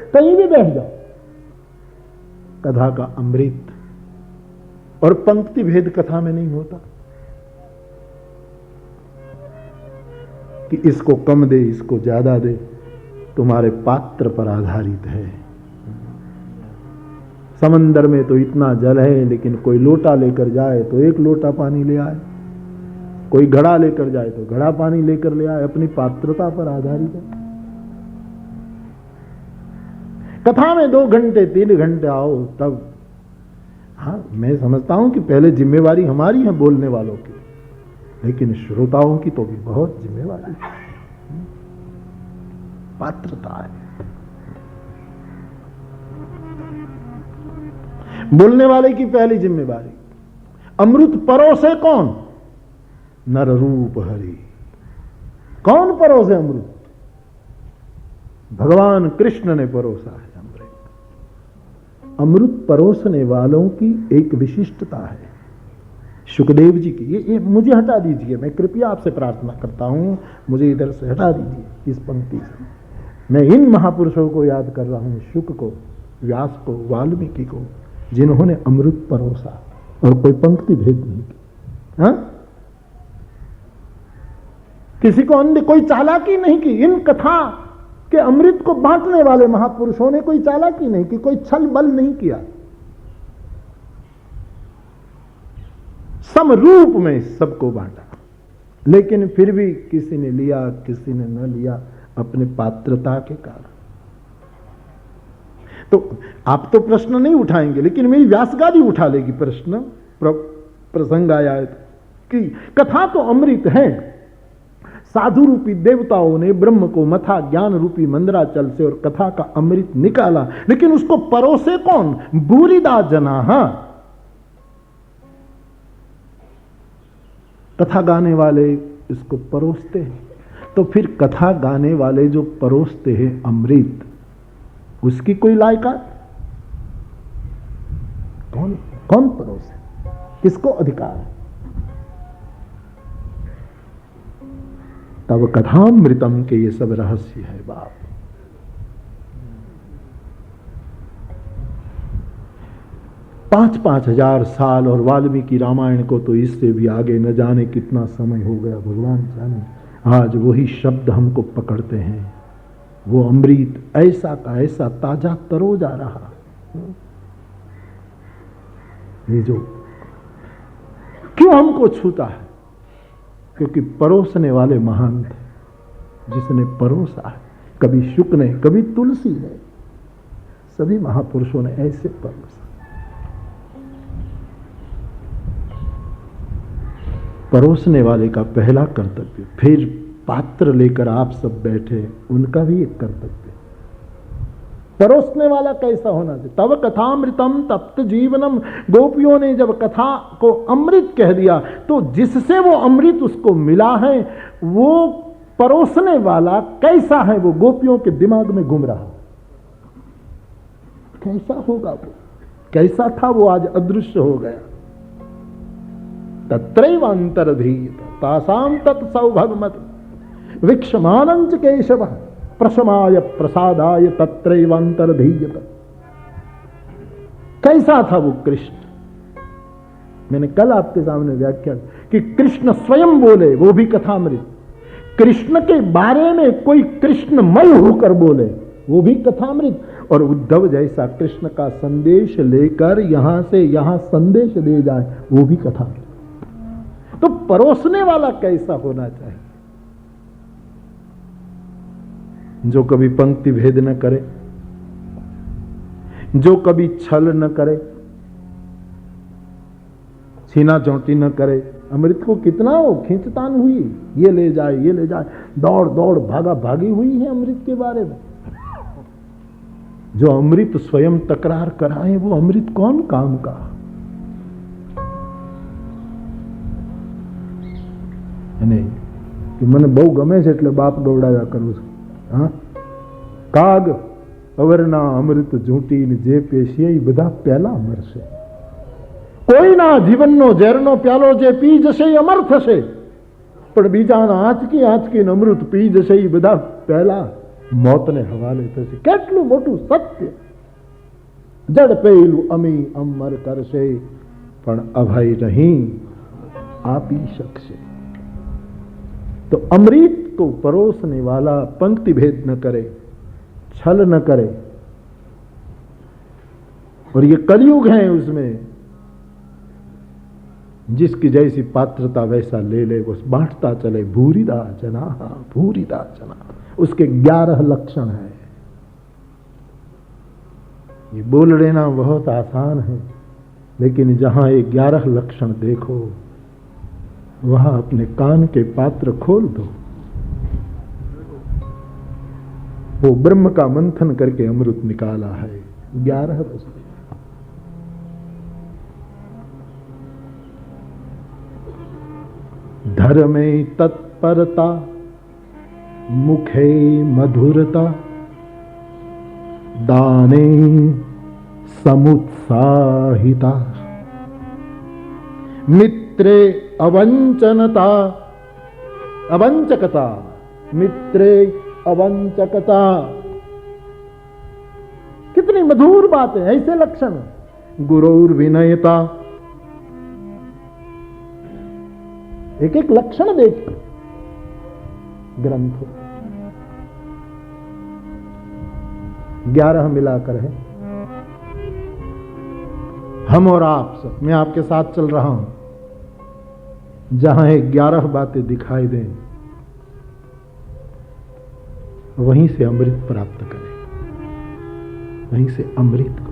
कहीं भी बैठ जाओ। कथा का अमृत, और पंक्ति भेद कथा में नहीं होता कि इसको कम दे इसको ज्यादा दे, तुम्हारे पात्र पर आधारित है। समंदर में तो इतना जल है, लेकिन कोई लोटा लेकर जाए तो एक लोटा पानी ले आए, कोई घड़ा लेकर जाए तो घड़ा पानी लेकर ले आए, अपनी पात्रता पर आधारित है। कथा में 2 घंटे 3 घंटे आओ तब, हाँ मैं समझता हूं कि पहले जिम्मेवारी हमारी है बोलने वालों की, लेकिन श्रोताओं की तो भी बहुत जिम्मेवारी है, पात्रता है। बोलने वाले की पहली जिम्मेवारी। अमृत परोसे कौन? नर रूप हरि। कौन परोसे अमृत? भगवान कृष्ण ने परोसा है अमृत। अमृत परोसने वालों की एक विशिष्टता है सुखदेव जी की। ये मुझे हटा दीजिए, मैं कृपया आपसे प्रार्थना करता हूं, मुझे इधर से हटा दीजिए इस पंक्ति से। मैं इन महापुरुषों को याद कर रहा हूं, शुक को, व्यास को, वाल्मीकि को, जिन्होंने अमृत परोसा और कोई पंक्ति भेद नहीं की। हाँ, किसी को अन्य कोई चालाकी नहीं की। इन कथा के अमृत को बांटने वाले महापुरुषों ने कोई चालाकी नहीं की, कोई छल बल नहीं किया। समरूप में सबको बांटा, लेकिन फिर भी किसी ने लिया किसी ने न लिया, अपने पात्रता के कारण। तो आप तो प्रश्न नहीं उठाएंगे, लेकिन मेरी व्यासगादी उठा लेगी प्रश्न। प्रसंग आया कि कथा तो अमृत है, साधु रूपी देवताओं ने ब्रह्म को मथा ज्ञान रूपी मंदराचल से और कथा का अमृत निकाला, लेकिन उसको परोसे कौन? बूरीदा जनाः। कथा गाने वाले इसको परोसते हैं, तो फिर कथा गाने वाले जो परोसते हैं अमृत, उसकी कोई लायकात? कौन परोसे? किसको अधिकार है? तब कथामृतम के ये सब रहस्य है बाप। पांच हजार साल, और वाल्मीकि रामायण को तो इससे भी आगे न जाने कितना समय हो गया, भगवान जाने। आज वही शब्द हमको पकड़ते हैं, वो अमृत ऐसा का ऐसा ताजा तरोजा रहा। ये जो क्यों हमको छूता है? क्योंकि परोसने वाले महान थे, जिसने परोसा है। कभी शुक ने, कभी तुलसी ने, सभी महापुरुषों ने ऐसे परोसा। परोसने वाले का पहला कर्तव्य। फिर पात्र लेकर आप सब बैठे, उनका भी एक कर्तव्य। परोसने वाला कैसा होना चाहिए? तब कथामृतम तप्त जीवनम। गोपियों ने जब कथा को अमृत कह दिया, तो जिससे वो अमृत उसको मिला है, वो परोसने वाला कैसा है? वो गोपियों के दिमाग में घूम रहा। कैसा होगा वो? कैसा था वो? आज अदृश्य हो गया। तत्रैव अंतर्धीत तासाम तत्सौभगमत विक्षमानंच केशव प्रशमाय प्रसादाय तत्रैव अंतर्धीयत। कैसा था वो कृष्ण? मैंने कल आपके सामने व्याख्या कि कृष्ण स्वयं बोले, वो भी कथामृत। कृष्ण के बारे में कोई कृष्णमय होकर बोले, वो भी कथामृत। और उद्धव जैसा कृष्ण का संदेश लेकर यहां से यहां संदेश दे जाए, वो भी कथामृत। तो परोसने वाला कैसा होना चाहिए? जो कभी पंक्ति भेद न करे, जो कभी छल न करे, छीना चौटी न करे। अमृत को कितना वो खींचतान हुई, ये ले जाए ये ले जाए, दौड़ दौड़ भागा भागी हुई है अमृत के बारे में। जो अमृत स्वयं तकरार कराए, वो अमृत कौन काम का? नहीं कि મને બહુ ગમે છે એટલે બાપ ગવડાવ્યા કરું છું। હા, કાગ અવરના અમૃત ઝૂંટીને જે પેશીએ એ બધા પહેલા મરશે। કોઈના જીવનનો ઝેરનો પ્યાલો જે પી જશે એ અમર થશે, પણ બીજાના આંચકી અમૃત પી જશે એ બધા પહેલા મોતને હવાલે થશે। કેટલું મોટું સત્ય! જડ પેલું અમી અમર કરશે, પણ અભય નહીં આપી શકશે। तो अमृत को परोसने वाला पंक्ति भेद न करे, छल न करे। और ये कलयुग है, उसमें जिसकी जैसी पात्रता वैसा ले ले, वो बांटता चले। भूरिदा जना, भूरिदा जना, उसके 11 लक्षण है। ये बोल लेना बहुत आसान है, लेकिन जहां ये 11 लक्षण देखो, वहां अपने कान के पात्र खोल दो। वो ब्रह्म का मंथन करके अमृत निकाला है। 11 वस्तु। धर्मे तत्परता, मुखे मधुरता, दाने समुत्साहिता, मित्रे अवंचनता, अवंचकता, मित्रे अवंचकता। कितनी मधुर बात है, ऐसे लक्षण। गुरुर विनयता, एक एक लक्षण देख ग्रंथ 11 मिलाकर है। हम और आप सब, मैं आपके साथ चल रहा हूं, जहां 11 बातें दिखाई दें वहीं से अमृत प्राप्त करें, वहीं से अमृत को।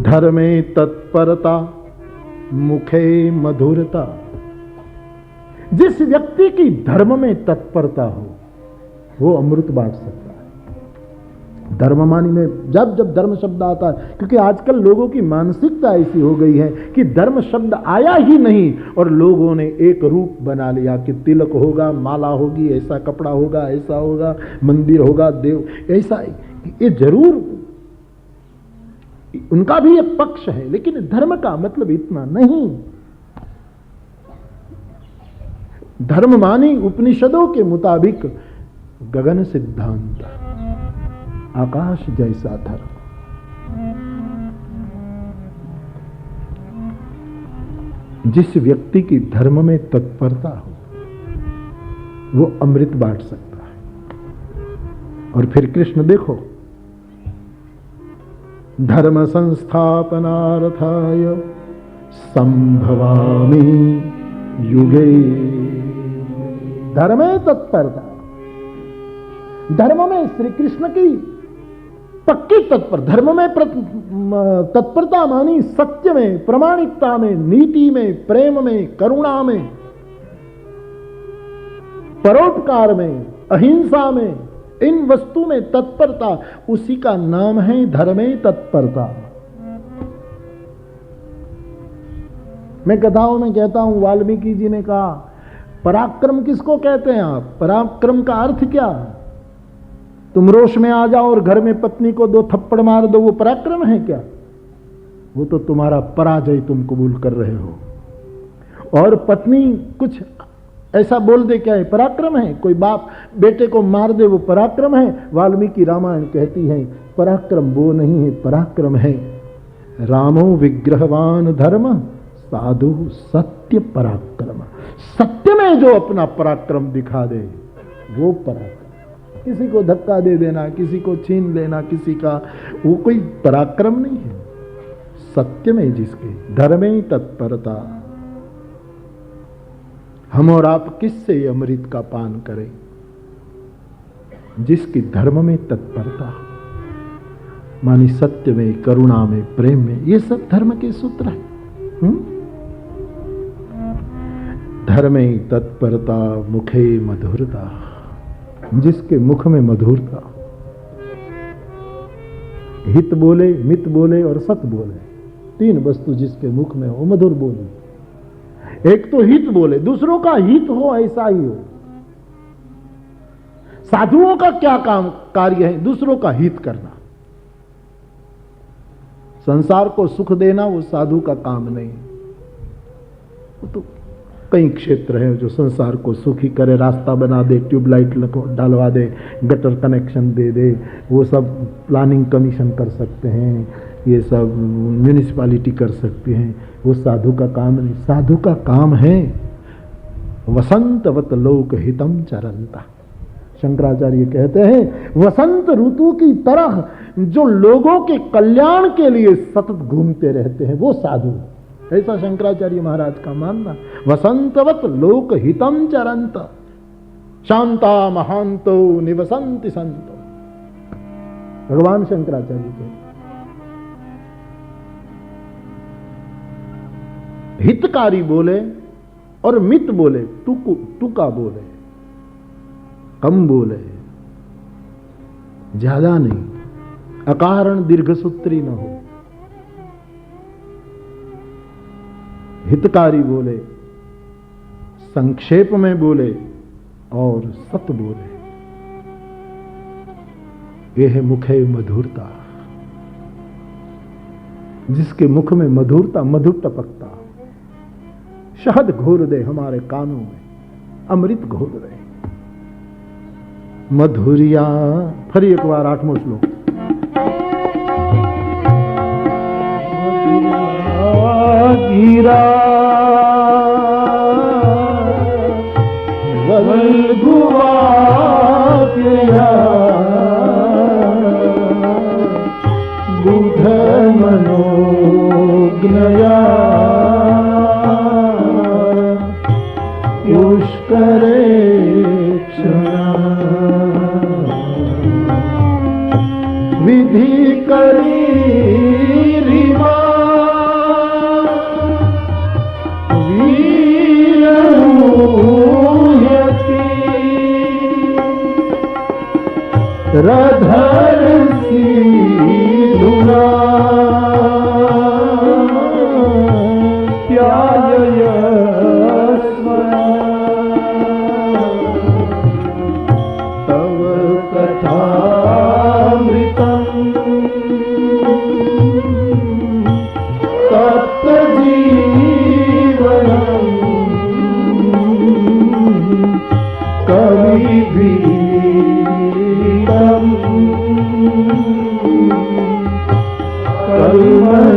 धर्मे तत्परता, मुखे मधुरता। जिस व्यक्ति की धर्म में तत्परता हो वो अमृत बांट सकता है। धर्ममानी में जब जब धर्म शब्द आता है, क्योंकि आजकल लोगों की मानसिकता ऐसी हो गई है कि धर्म शब्द आया ही नहीं और लोगों ने एक रूप बना लिया कि तिलक होगा, माला होगी, ऐसा कपड़ा होगा, ऐसा होगा, मंदिर होगा, देव ऐसा। ये जरूर उनका भी एक पक्ष है, लेकिन धर्म का मतलब इतना नहीं। धर्म मानी उपनिषदों के मुताबिक गगन सिद्धांत, आकाश जैसा धर्म। जिस व्यक्ति की धर्म में तत्परता हो वो अमृत बांट सकता है। और फिर कृष्ण देखो, धर्म संस्थापनार्थाय संभवामि युगे। धर्म में तत्परता, धर्म में श्री कृष्ण की पक्की तत्पर, धर्म में तत्परता मानी सत्य में, प्रामाणिकता में, नीति में, प्रेम में, करुणा में, परोपकार में, अहिंसा में, इन वस्तु में तत्परता, उसी का नाम है धर्मे तत्परता। मैं कथाओं में कहता हूं, वाल्मीकि जी ने कहा पराक्रम किसको कहते हैं आप? पराक्रम का अर्थ क्या? तुम रोष में आ जाओ और घर में पत्नी को 2 थप्पड़ मार दो, वो पराक्रम है क्या? वो तो तुम्हारा पराजय तुम कबूल कर रहे हो। और पत्नी कुछ ऐसा बोल दे, क्या है? पराक्रम है। कोई बाप बेटे को मार दे, वो पराक्रम है। वाल्मीकि रामायण कहती है पराक्रम वो नहीं है, पराक्रम है रामो विग्रहवान धर्म साधु सत्य पराक्रम। सत्य में जो अपना पराक्रम दिखा दे वो पराक्रम। किसी को धक्का दे देना, किसी को छीन लेना, किसी का, वो कोई पराक्रम नहीं है। सत्य में जिसके धर्मे तत्परता। हम और आप किससे अमृत का पान करें? जिसकी धर्म में तत्परता हो, मानी सत्य में, करुणा में, प्रेम में। ये सब धर्म के सूत्र हैं। धर्मे तत्परता, मुखे मधुरता। जिसके मुख में मधुरता, हित बोले, मित बोले और सत बोले, 3 वस्तु जिसके मुख में हो मधुर बोले। एक तो हित बोले, दूसरों का हित हो, ऐसा ही हो। साधुओं का क्या काम कार्य है? दूसरों का हित करना। संसार को सुख देना वो साधु का काम नहीं। वो तो कई क्षेत्र हैं जो संसार को सुखी करे, रास्ता बना दे, ट्यूबलाइट डालवा दे, गटर कनेक्शन दे दे, वो सब प्लानिंग कमीशन कर सकते हैं, ये सब म्यूनिसिपालिटी कर सकते हैं। वो साधु का काम नहीं। साधु का काम है वसंतवत लोक हितम चरंता। शंकराचार्य कहते हैं वसंत ऋतु की तरह जो लोगों के कल्याण के लिए सतत घूमते रहते हैं वो साधु। ऐसा शंकराचार्य महाराज का मानना। वसंतवत लोक हितम चरंत शांता महांतो निवसंति संतो। भगवान शंकराचार्य के हितकारी बोले और मित बोले, टुका बोले, कम बोले, ज्यादा नहीं, अकारण दीर्घसूत्री न हो। हितकारी बोले, संक्षेप में बोले और सत बोले। ये है मुखे मधुरता। जिसके मुख में मधुरता, मधु टपकता, शहद घोर दे हमारे कानों में, अमृत घोर दे मधुरिया। फिर एक बार 8वां श्लोक। गिरा वल्गुआ बुध मनोज्ञया पुष्करे विधि करी रिमा वीरयति रधर सिंधुरा तव कथामृतम् तत्जीवनम् कविभिरीडम् कल्मषापहम्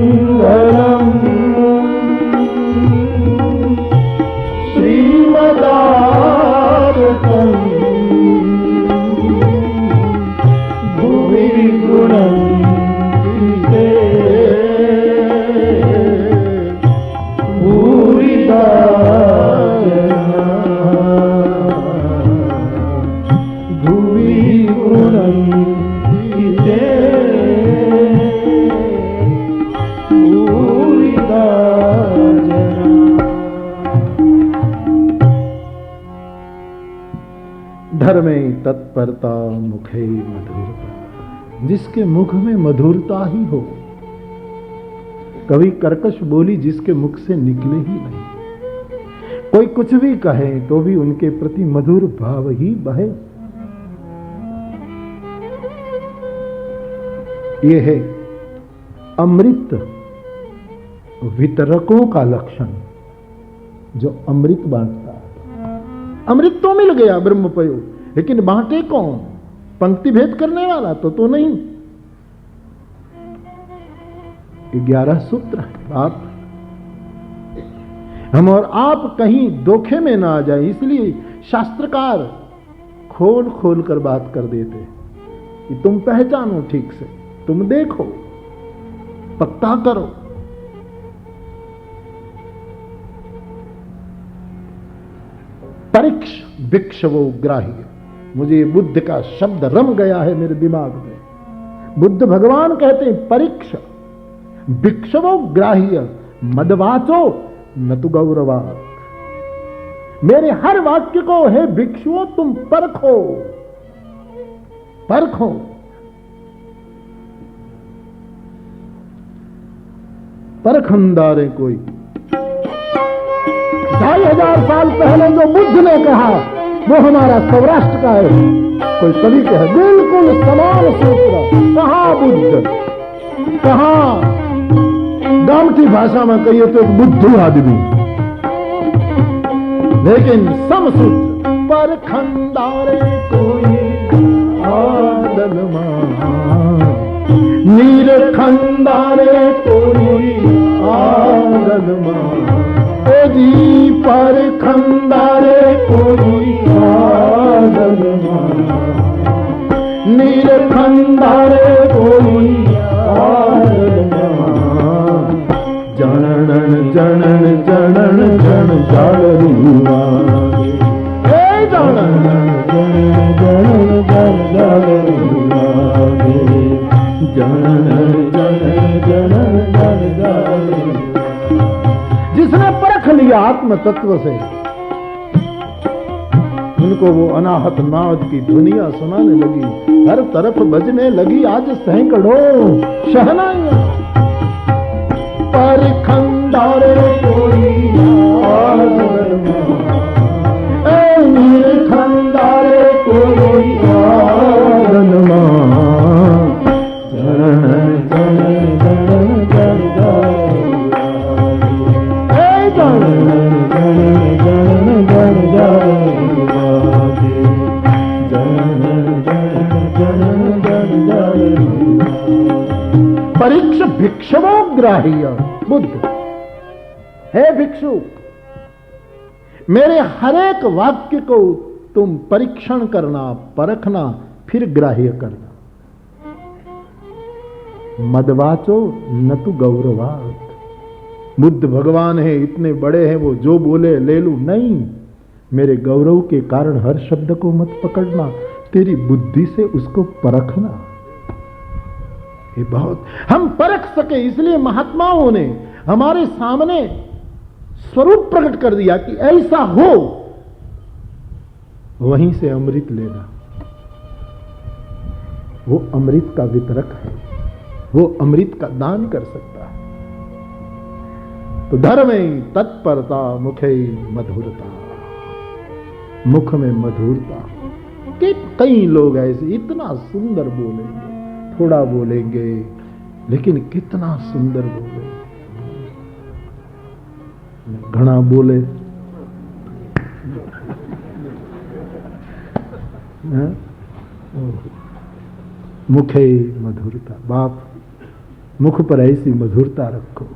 श्रवणमङ्गलम् श्रीमदारतम् भुवि गृह्णन्ति ते भूरिदा जना भुवि गृह्णन्ति ते भूरिदा जना। धर्मे तत्परता मुखे मधुरता। जिसके मुख में मधुरता ही हो, कभी कर्कश बोली जिसके मुख से निकले ही नहीं, कोई कुछ भी कहे तो भी उनके प्रति मधुर भाव ही बहे। यह है अमृत वितरकों का लक्षण, जो अमृत बांटता है। अमृत तो मिल गया ब्रह्म पयो, लेकिन बांटे कौन? पंक्ति भेद करने वाला तो नहीं। 11 सूत्र है बाप। हम और आप कहीं धोखे में ना आ जाए, इसलिए शास्त्रकार खोल खोल कर बात कर देते कि तुम पहचानो ठीक से, तुम देखो, पक्का करो। परीक्ष भिक्षवो ग्राह्य। मुझे बुद्ध का शब्द रम गया है मेरे दिमाग में। बुद्ध भगवान कहते हैं परीक्ष भिक्षवो ग्राह्य मदवाचो न तु गौरवात्। मेरे हर वाक्य को हे भिक्षुओं तुम परखो, परखो। परखंदारे कोई 2500 साल पहले जो बुद्ध ने कहा वो हमारा सौराष्ट्र का है। कोई कवि कहे बिल्कुल समान सूत्र। कहां बुद्ध, कहां गांव की भाषा में कहिए तो एक बुद्धू आदमी, लेकिन समसूत्र। परखंदारे कोई आदल नीरखंदारे कोई आदल जी परखंदारे कोई आदल नीरखंदारे कोई आदल जनन जनन जनन जन जालरूरा जनन जनन जनन जन जालरूरा जनन जनन जनन जन जालरूरा। जिसने परख लिया आत्म तत्व से, उनको वो अनाहत नाद की दुनिया सुनाने लगी, हर तरफ बजने लगी आज सैकड़ों शहनाइयां। परखंदारे कोई खंडारे कोई आदन जन जन जन जन परीक्ष भिक्षवो ग्राह्य। बुद्ध, हे भिक्षु, मेरे हरेक वाक्य को तुम परीक्षण करना, परखना, फिर ग्राह्य करना। मदवाचो न तु गौरवात। बुद्ध भगवान है, इतने बड़े हैं, वो जो बोले ले लू, नहीं। मेरे गौरव के कारण हर शब्द को मत पकड़ना, तेरी बुद्धि से उसको परखना। ये बहुत हम परख सके, इसलिए महात्माओं ने हमारे सामने स्वरूप प्रकट कर दिया कि ऐसा हो, वहीं से अमृत लेना। वो अमृत का वितरक है, वो अमृत का दान कर सकता है। तो धर्मे तत्परता मुखे मधुरता। मुख में मधुरता। कि कई लोग ऐसे इतना सुंदर बोलेंगे, थोड़ा बोलेंगे, लेकिन कितना सुंदर बोलेंगे। घना बोले, मुखे मधुरता। बाप, मुख पर ऐसी मधुरता रखो,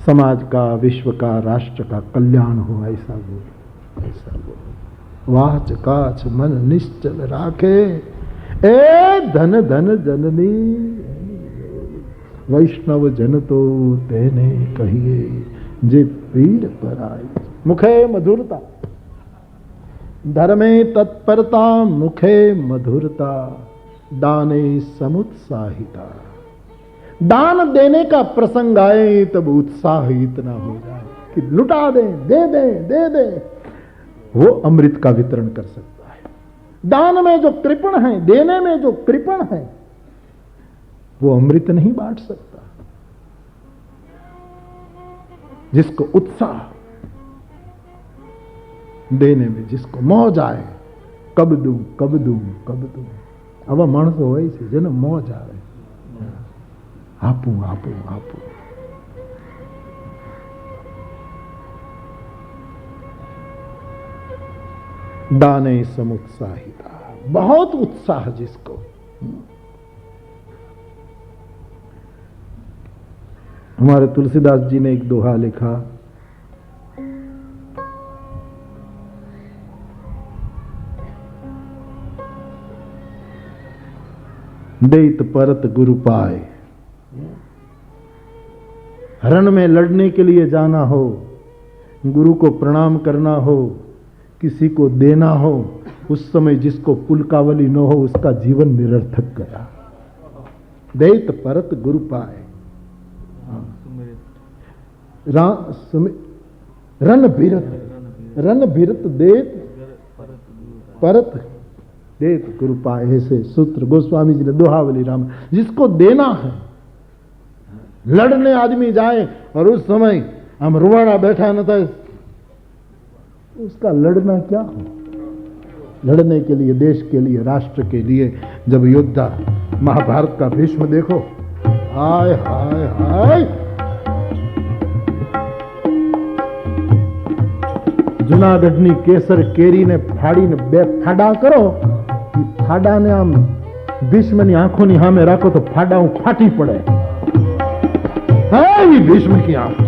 समाज का, विश्व का, राष्ट्र का कल्याण हो, ऐसा बोलो, ऐसा बोलो। वाच काच मन निश्चल राखे, ए धन धन जननी। वैष्णव जन तो तेने कहिए, जे पीर पर आए। मुखे मधुरता, धर्मे तत्परता, मुखे मधुरता, दाने समुत्साहिता। दान देने का प्रसंग आए तब उत्साह इतना हो जाए कि लुटा दें, दे दें, दे दें। वो अमृत का वितरण कर सकता है। दान में जो कृपण है, देने में जो कृपण है, वो अमृत नहीं बांट सकता। जिसको उत्साह देने में, जिसको मौज आए, कब दूं, कब दूं, कब दूं। अब मानसो હોય છે જેને મોજ આવે, આપું આપું આપું। दाने समुत्साहिता, बहुत उत्साह जिसको। हमारे तुलसीदास जी ने एक दोहा लिखा, देत परत गुरु पाए। रण में लड़ने के लिए जाना हो, गुरु को प्रणाम करना हो, किसी को देना हो, उस समय जिसको पुलकावली न हो उसका जीवन निरर्थक गया। देत परत गुरु पाए। रन भीरत देत परत देत गुरु पाए। ऐसे सूत्र गोस्वामी जी ने दोहावली राम। जिसको देना है, लड़ने आदमी जाए और उस समय हम रुवाड़ा बैठा न था, उसका लड़ना क्या हो? लड़ने के लिए, देश के लिए, राष्ट्र के लिए जब योद्धा, महाभारत का भीष्म देखो, हाय हाय हाय। जूनागढ़नी केसर केरी ने फाड़ी ने बे फाड़ा करो, फाड़ा ने आम भीष्म ની આંખોની સામે રાખો તો ફાડા ફાટી પડે। હે ભીષ્મ की आंख,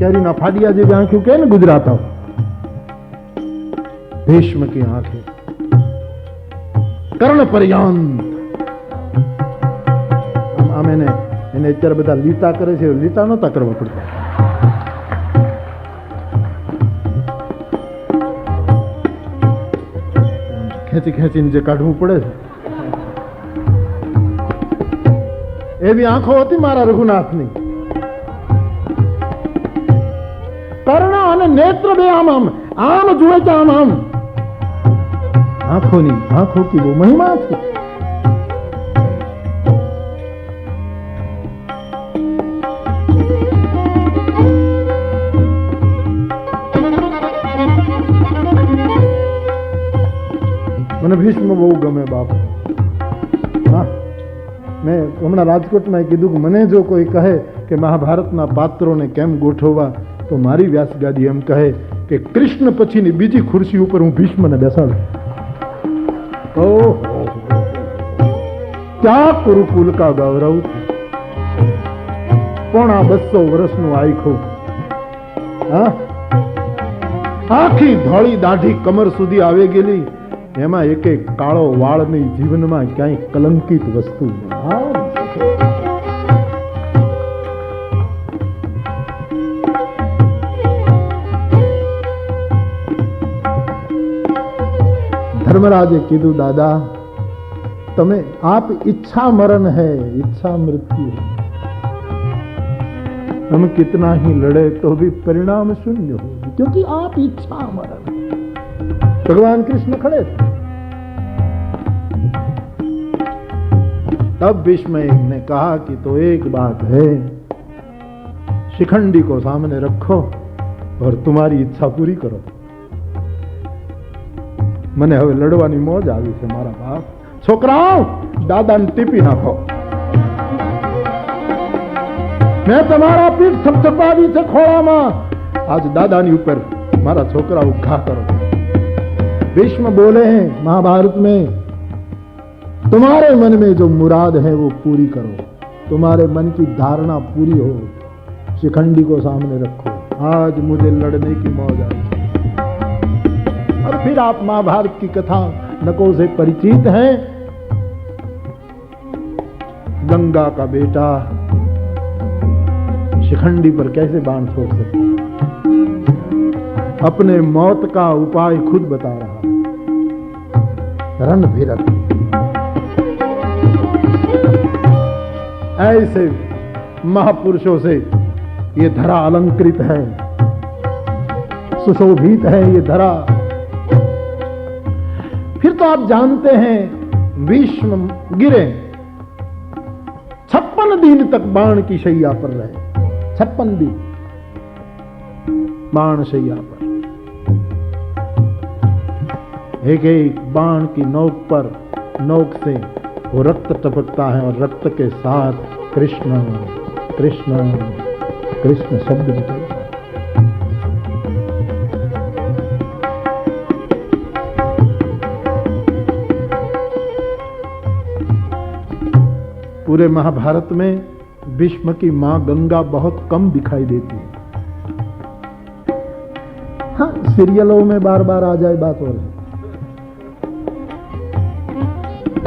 કેરીના ફાડિયા જેવી આંખો કે ને ગુજરાતા, ભીષ્મ की आंखें કर्ण पर्यंत। આમ એને અત્યારે બધા લીટા કરે છે, લીટા નહોતા કરવા પડતા। ખેંચી ખેંચીને જે કાઢવું પડે છે, એવી આંખો હતી મારા રઘુનાથની। કર્ણ અને નેત્ર બે આમ આમ આમ જુએ છે, આમ આમ। आंखों की वो महिमा थी। મને ભીષ્મ બહુ ગમે બાપ. હા, મેં હમણાં રાજકોટમાં કીધું કે મને જો કોઈ કહે કે મહાભારતના પાત્રોને કેમ ગોઠવવા, તો મારી વ્યાસગાદી એમ કહે કે કૃષ્ણ પછીની બીજી ખુરશી ઉપર હું ભીષ્મને બેસાડું. ઓહો, क्या कुरुकुल का गौरव. પોણા 200 વર્ષનું આયખું. હા, આખી ધોળી દાઢી કમર સુધી આવી ગયેલી, એમાં એક એક કાળો વાળ નહીં, જીવનમાં ક્યાંય કલંકિત વસ્તુ. ધર્મરાજે કીધું, દાદા તમે आप इच्छा मरण है, इच्छा मृत्यु है. हम कितना ही लड़े तो भी परिणाम शून्य हो, क्योंकि आप इच्छा मरण. भगवान कृष्ण खड़े थे. तब भीष्म ने कहा कि तो एक बात है, शिखंडी को सामने रखो और तुम्हारी इच्छा पूरी करो. મને હવે લડવાની મોજ આવી છે મારા બાપ. છોકરાઓ, દાદાને ટીપી નાખો. મેં તમારા પીઠ થપથપાવી છે ખોળામાં, आज दादानी ऊपर मारा छोकरा घा करो. भीष्म बोले हैं महाभारत में, तुम्हारे मन में जो मुराद है वो पूरी करो, तुम्हारे मन की धारणा पूरी हो, शिखंडी को सामने रखो. आज मुझे लड़ने की मौज आई. और फिर आप महाभारत की कथा नकों से परिचित हैं. गंगा का बेटा शिखंडी पर कैसे बाण छोड़ सकता, अपने मौत का उपाय खुद बता रहा. रणभीरक. ऐसे महापुरुषों से ये धरा अलंकृत है, सुशोभित है ये धरा. फिर तो आप जानते हैं भीष्म गिरे, 56 दिन तक बाण की शैया पर रहे. 56 दिन बाण शैया पर. एक एक बाण की नोक से वो रक्त टपकता है, और रक्त के साथ कृष्ण कृष्ण कृष्ण शब्द निकलता है. पूरे महाभारत में भीष्म की मां गंगा बहुत कम दिखाई देती है. हाँ, सीरियलों में बार बार आ जाए बात और है,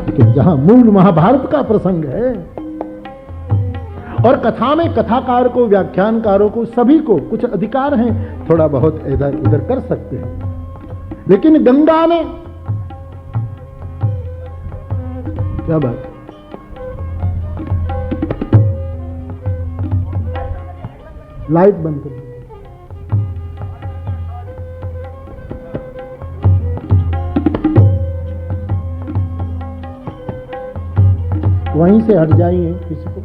कि जहां मूल महाभारत का प्रसंग है, और कथा में कथाकार को, व्याख्यानकारों को, सभी को कुछ अधिकार हैं, थोड़ा बहुत इधर उधर कर सकते हैं. लेकिन गंगा ने क्या बात, लाइट बंद कर. वहीं से हट जाइए किसी को.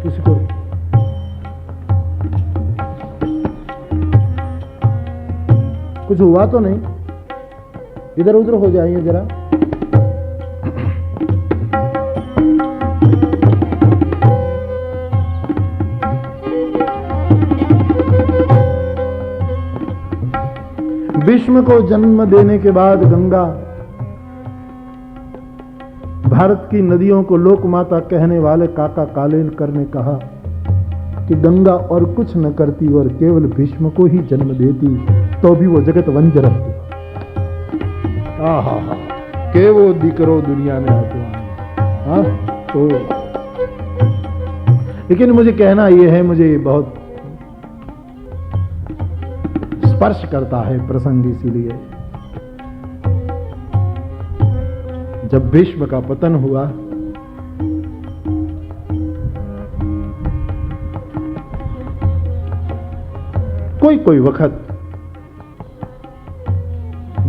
किसी को कुछ हुआ तो नहीं, इधर उधर हो जाइए जरा. भीष्म को जन्म देने के बाद गंगा भारत की नदियों को लोकमाता कहने वाले काका कालेलकर ने कहा कि गंगा और कुछ न करती और केवल भीष्म को ही जन्म देती तो भी वो जगत वंज रहती. आहा, केवो दीकरो दुनिया में आते. हाँ, तो लेकिन मुझे कहना यह है, मुझे बहुत स्पर्श करता है प्रसंग, इसीलिए जब भीष्म का पतन हुआ, कोई कोई वक्त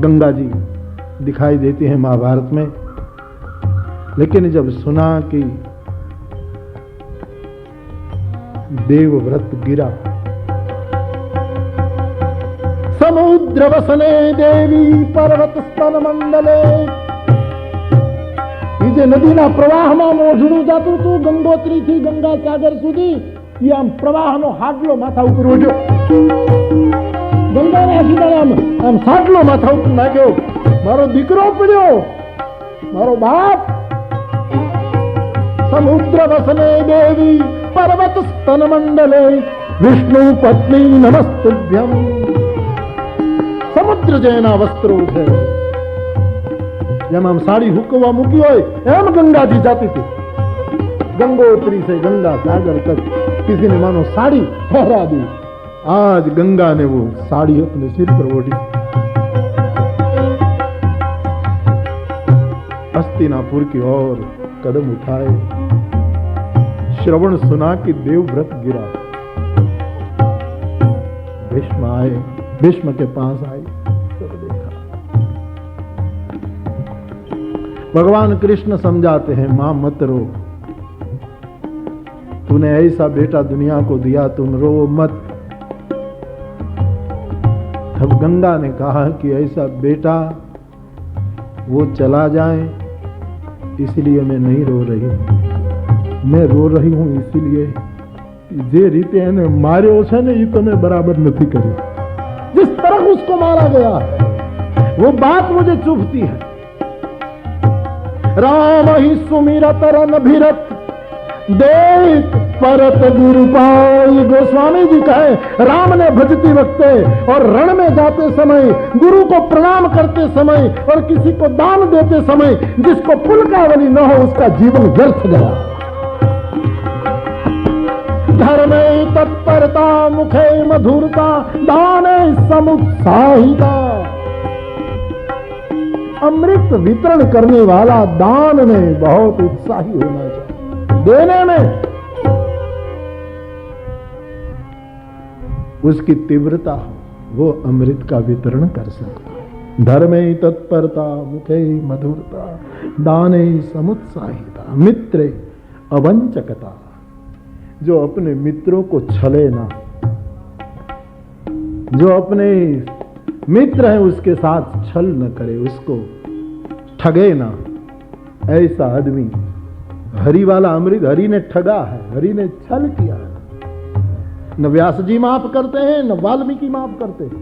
गंगा जी दिखाई देती है महाभारत में, लेकिन जब सुना कि देवव्रत गिरा, समुद्र वसने देवी पर्वत स्तन मंडले। जे नदीना प्रवाहમાં મોઢું જાતું હતું ગંગોત્રીથી ગંગા સાગર સુધી, એ આમ પ્રવાહનો હાડલો માથા ઉપર ઉઠ્યો. ગંગાને સીધા આમ સાડલો માથા ઉપર નાખ્યો. મારો દીકરો પડ્યો, મારો બાપ. સમુદ્ર વસને દેવી पर्वत स्तन मंडले विष्णु पत्नी नमस्तुभ्यम। समुद्र जैना वस्त्रों है, जेम हम साड़ी हुकवा मूकी हो एम गंगा जी जाती थी। गंगोत्री से गंगा सागर तक किसी ने मानो साड़ी फहरा दी। आज गंगा ने वो साड़ी अपने सिर पर ओढ़ी। हस्तिनापुर की ओर कदम उठाए, श्रवण सुना कि देवव्रत गिरा। भीष्म आए, भीष्म के पास आए, सब देखा। भगवान कृष्ण समझाते हैं, मां मत रो, तूने ऐसा बेटा दुनिया को दिया, तुम रो मत। तब गंगा ने कहा कि ऐसा बेटा वो चला जाए इसलिए मैं नहीं रो रही हूं। मैं रो रही हूं इसीलिए जे रीते એને માર્યો છે ને એ તમે બરાબર નથી કરી। जिस तरह उसको मारा गया है वो बात मुझे चुभती है। राम ही सुमिरत रन भिरत देख परत गुरु पाई। गोस्वामी जी कहे, राम ने भजती वक्ते और रण में जाते समय, गुरु को प्रणाम करते समय और किसी को दान देते समय जिसको पुलकावली न हो उसका जीवन व्यर्थ गया। धर्मे तत्परता मुखे मधुरता दाने समुत्साहिता। अमृत वितरण करने वाला दान में बहुत उत्साही होना चाहिए। देने में उसकी तीव्रता, वो अमृत का वितरण कर सकता है। धर्मे तत्परता मुखे मधुरता दाने समुत्साहिता। मित्रे अवंचकता, जो अपने मित्रों को छले ना, जो अपने मित्र है उसके साथ छल न करे, उसको ठगे ना, ऐसा आदमी। हरि वाला अमृत हरि ने ठगा है, हरि ने छल किया है। न व्यास जी माफ करते हैं, न वाल्मीकि माफ करते हैं,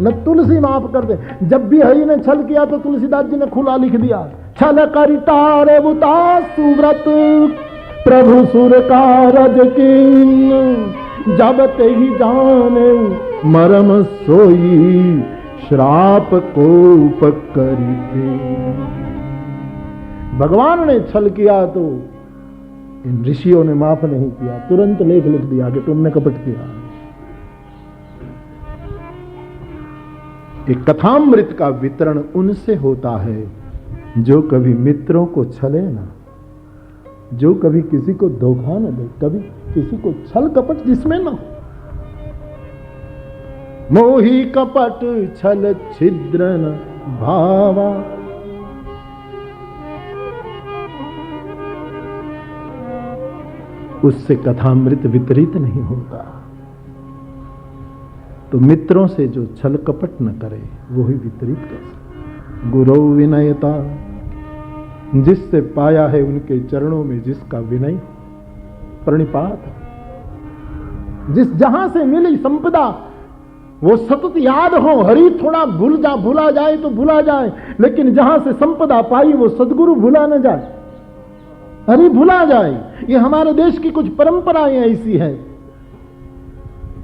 न तुलसी माफ करते। जब भी हरि ने छल किया तो तुलसीदास जी ने खुला लिख दिया, छल करिता रे बुता सुव्रत प्रभु सुर कारज कीन। जब ते ही जाने मरम सोई श्राप कोप करी दे। भगवान ने छल किया तो इन ऋषियों ने माफ नहीं किया, तुरंत लेख लिख दिया कि तुमने कपट किया। एक कथामृत का वितरण उनसे होता है जो कभी मित्रों को छले ना, जो कभी किसी को धोखा न दे, कभी किसी को छल कपट जिसमें ना। मोही कपट छल छिद्र न भावा। उससे कथामृत वितरित नहीं होता। तो मित्रों से जो छल कपट न करे वो ही वितरित कर सकते। गुरु विनयता, जिससे पाया है उनके चरणों में जिसका विनय प्रणिपात, जिस जहां से मिली संपदा वो सतत याद हो। हरि थोड़ा भूला जाए तो भूला जाए, लेकिन जहां से संपदा पाई वो सदगुरु भूला न जाए, हरि भूला जाए। ये हमारे देश की कुछ परंपराएं ऐसी है।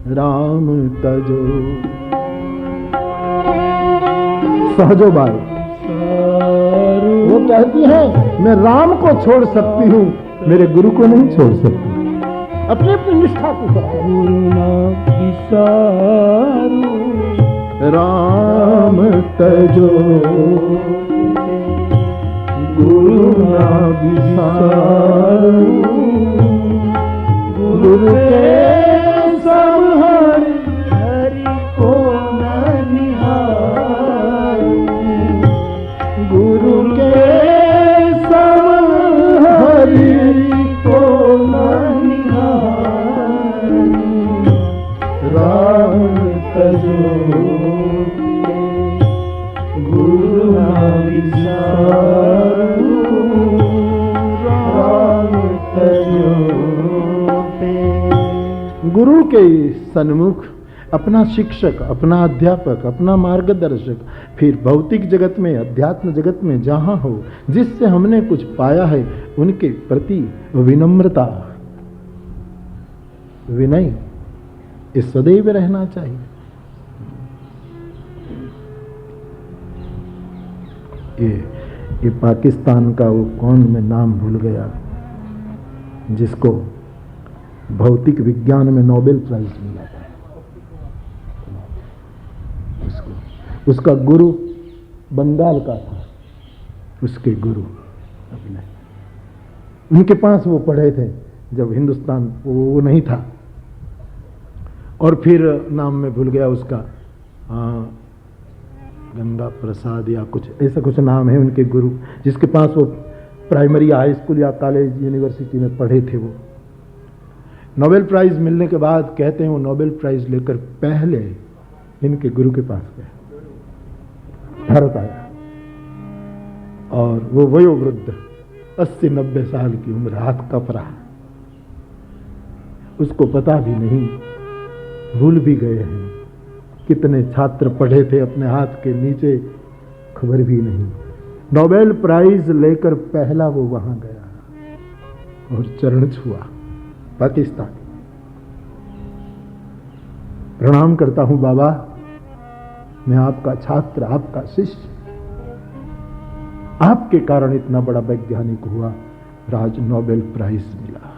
राम तजो सहजो बाई, वो कहती है मैं राम को छोड़ सकती हूं, मेरे गुरु को नहीं छोड़ सकती। अपनी अपनी निष्ठा को गुरु ना विसारू। राम तजो गुरु ना विसारू। गुरु के सब हरि को न निहारू। गुरु के सब हरि को न निहारू। राम तजो के सन्मुख अपना शिक्षक, अपना अध्यापक, अपना मार्गदर्शक, फिर भौतिक जगत में, अध्यात्म जगत में जहां हो, जिससे हमने कुछ पाया है, उनके प्रति विनम्रता, विनय, ये सदैव रहना चाहिए। ये पाकिस्तान का वो कौन, मैं नाम भूल गया, जिसको भौतिक विज्ञान में नोबेल प्राइज मिला था, उसका गुरु बंगाल का था, उसके गुरु अपने, उनके पास वो पढ़े थे जब हिंदुस्तान वो नहीं था। और फिर नाम में भूल गया उसका, गंगा प्रसाद या कुछ ऐसा कुछ नाम है उनके गुरु, जिसके पास वो प्राइमरी हाई स्कूल या कॉलेज यूनिवर्सिटी में पढ़े थे। वो नोबेल प्राइज मिलने के बाद कहते हैं वो नोबेल प्राइज लेकर पहले इनके गुरु के पास गए, भारत आया, और वो वयोवृद्ध 80-90 साल की उम्र, हाथ कप रहा, उसको पता भी नहीं, भूल भी गए हैं कितने छात्र पढ़े थे अपने हाथ के नीचे, खबर भी नहीं। नोबेल प्राइज लेकर पहला वो वहां गया और चरण छुआ, पाकिस्तान। प्रणाम करता हूं बाबा, मैं आपका छात्र, आपका शिष्य, आपके कारण इतना बड़ा वैज्ञानिक हुआ, आज नोबेल प्राइज मिला।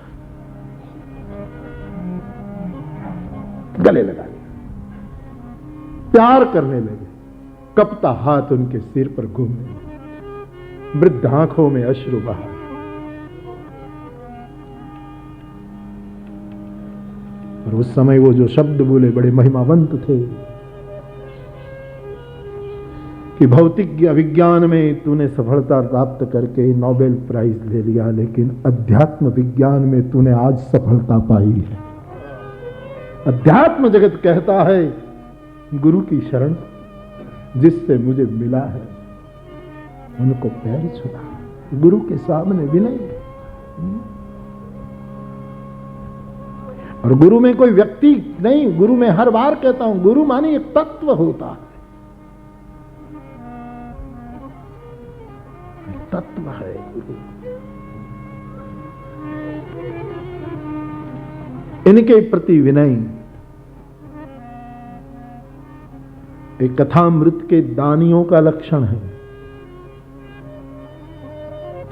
गले लगा लिया, प्यार करने लगे, कपता हाथ उनके सिर पर घूमने लगे, वृद्ध आंखों में अश्रु बहा। और उस समय वो जो शब्द बोले बड़े महिमावंत थे कि भौतिक विज्ञान में तूने सफलता प्राप्त करके नोबेल प्राइज ले लिया, लेकिन अध्यात्म विज्ञान में तूने आज सफलता पाई है। अध्यात्म जगत कहता है गुरु की शरण जिससे मुझे मिला है, उनको पैर छुआ, गुरु के सामने विनय। और गुरु में कोई व्यक्ति नहीं, गुरु में हर बार कहता हूं, गुरु माने एक तत्व होता है, तत्व है गुरु। इनके प्रति विनय एक कथामृत के दानियों का लक्षण है।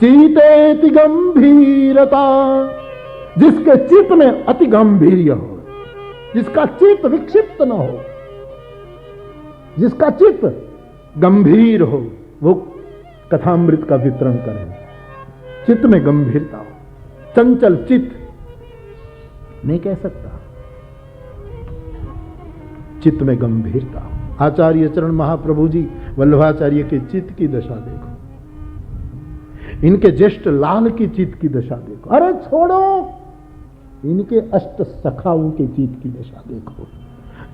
चीतेति गंभीरता, जिसके चित्त में अति गंभीर्य हो, जिसका चित्त विक्षिप्त न हो, जिसका चित्त गंभीर हो, वो कथामृत का वितरण करें। चित्त में गंभीरता हो, चंचल चित्त नहीं कह सकता, चित्त में गंभीरता हो। आचार्य चरण महाप्रभु जी वल्लभाचार्य के चित्त की दशा देखो, इनके ज्येष्ठ लाल की चित्त की दशा देखो, अरे छोड़ो, इनके अष्ट सखाओं के चित्त की दशा देखो।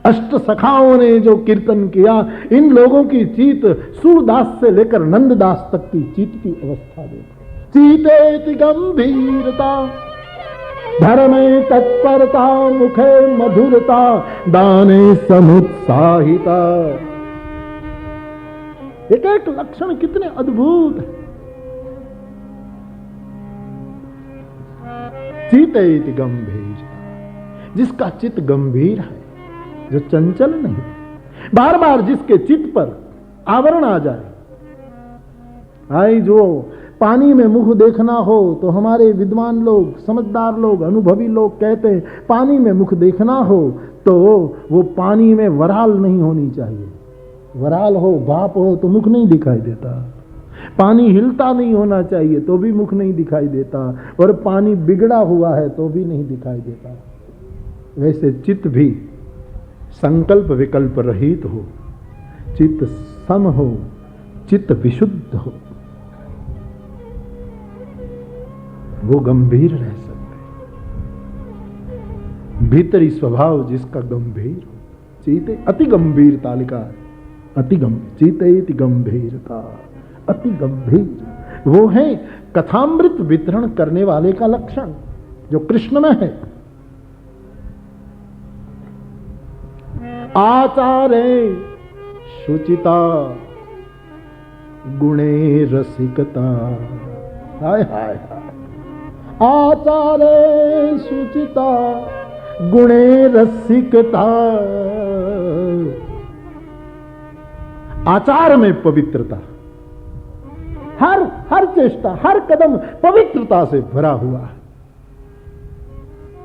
अष्ट सखाओं ने जो कीर्तन किया, इन लोगों की चित्त सूरदास से लेकर नंददास तक की चित्त की अवस्था देखो। चीतेति गंभीरता, धर्मे तत्परता, मुखे मधुरता, दाने समुत्साहिता। एक एक लक्षण कितने अद्भुत है। चीतेति गंभीर, जिसका चित्त गंभीर है, जो चंचल नहीं, बार बार जिसके चित्त पर आवरण आ जाए। आई जो पानी में मुख देखना हो तो हमारे विद्वान लोग, समझदार लोग, अनुभवी लोग कहते हैं पानी में मुख देखना हो तो वो पानी में वराल नहीं होनी चाहिए। वराल हो, भाप हो तो मुख नहीं दिखाई देता। पानी हिलता नहीं होना चाहिए तो भी मुख नहीं दिखाई देता, और पानी बिगड़ा हुआ है तो भी नहीं दिखाई देता। वैसे चित्त भी संकल्प विकल्प रहित हो, चित्त सम हो, चित्त विशुद्ध हो, वो गंभीर रह सकते। भीतरी स्वभाव जिसका गंभीर हो, चीते अति गंभीरता लिखा है, अति गंभीर, चीते गंभीरता, अति गंभीर, वो है कथामृत वितरण करने वाले का लक्षण जो कृष्ण में है। आचारे शुचिता गुणे रसिकता। हाय हाय हाय। आचारे शुचिता गुणे रसिकता। आचार में पवित्रता, हर चेष्टा, हर कदम पवित्रता से भरा हुआ है।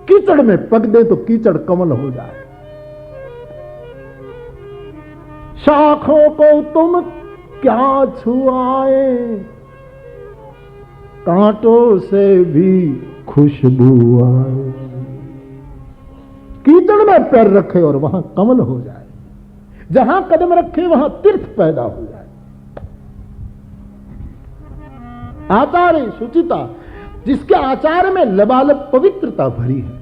कीचड़ में पग दे तो कीचड़ कमल हो जाए। शाखों को तुम क्या छुआए, कांटों से भी खुशबू आए। कीचड़ में पैर रखे और वहां कमल हो जाए, जहां कदम रखे वहां तीर्थ पैदा हो जाए। आचार शुचिता, जिसके आचार में लबालब पवित्रता भरी है,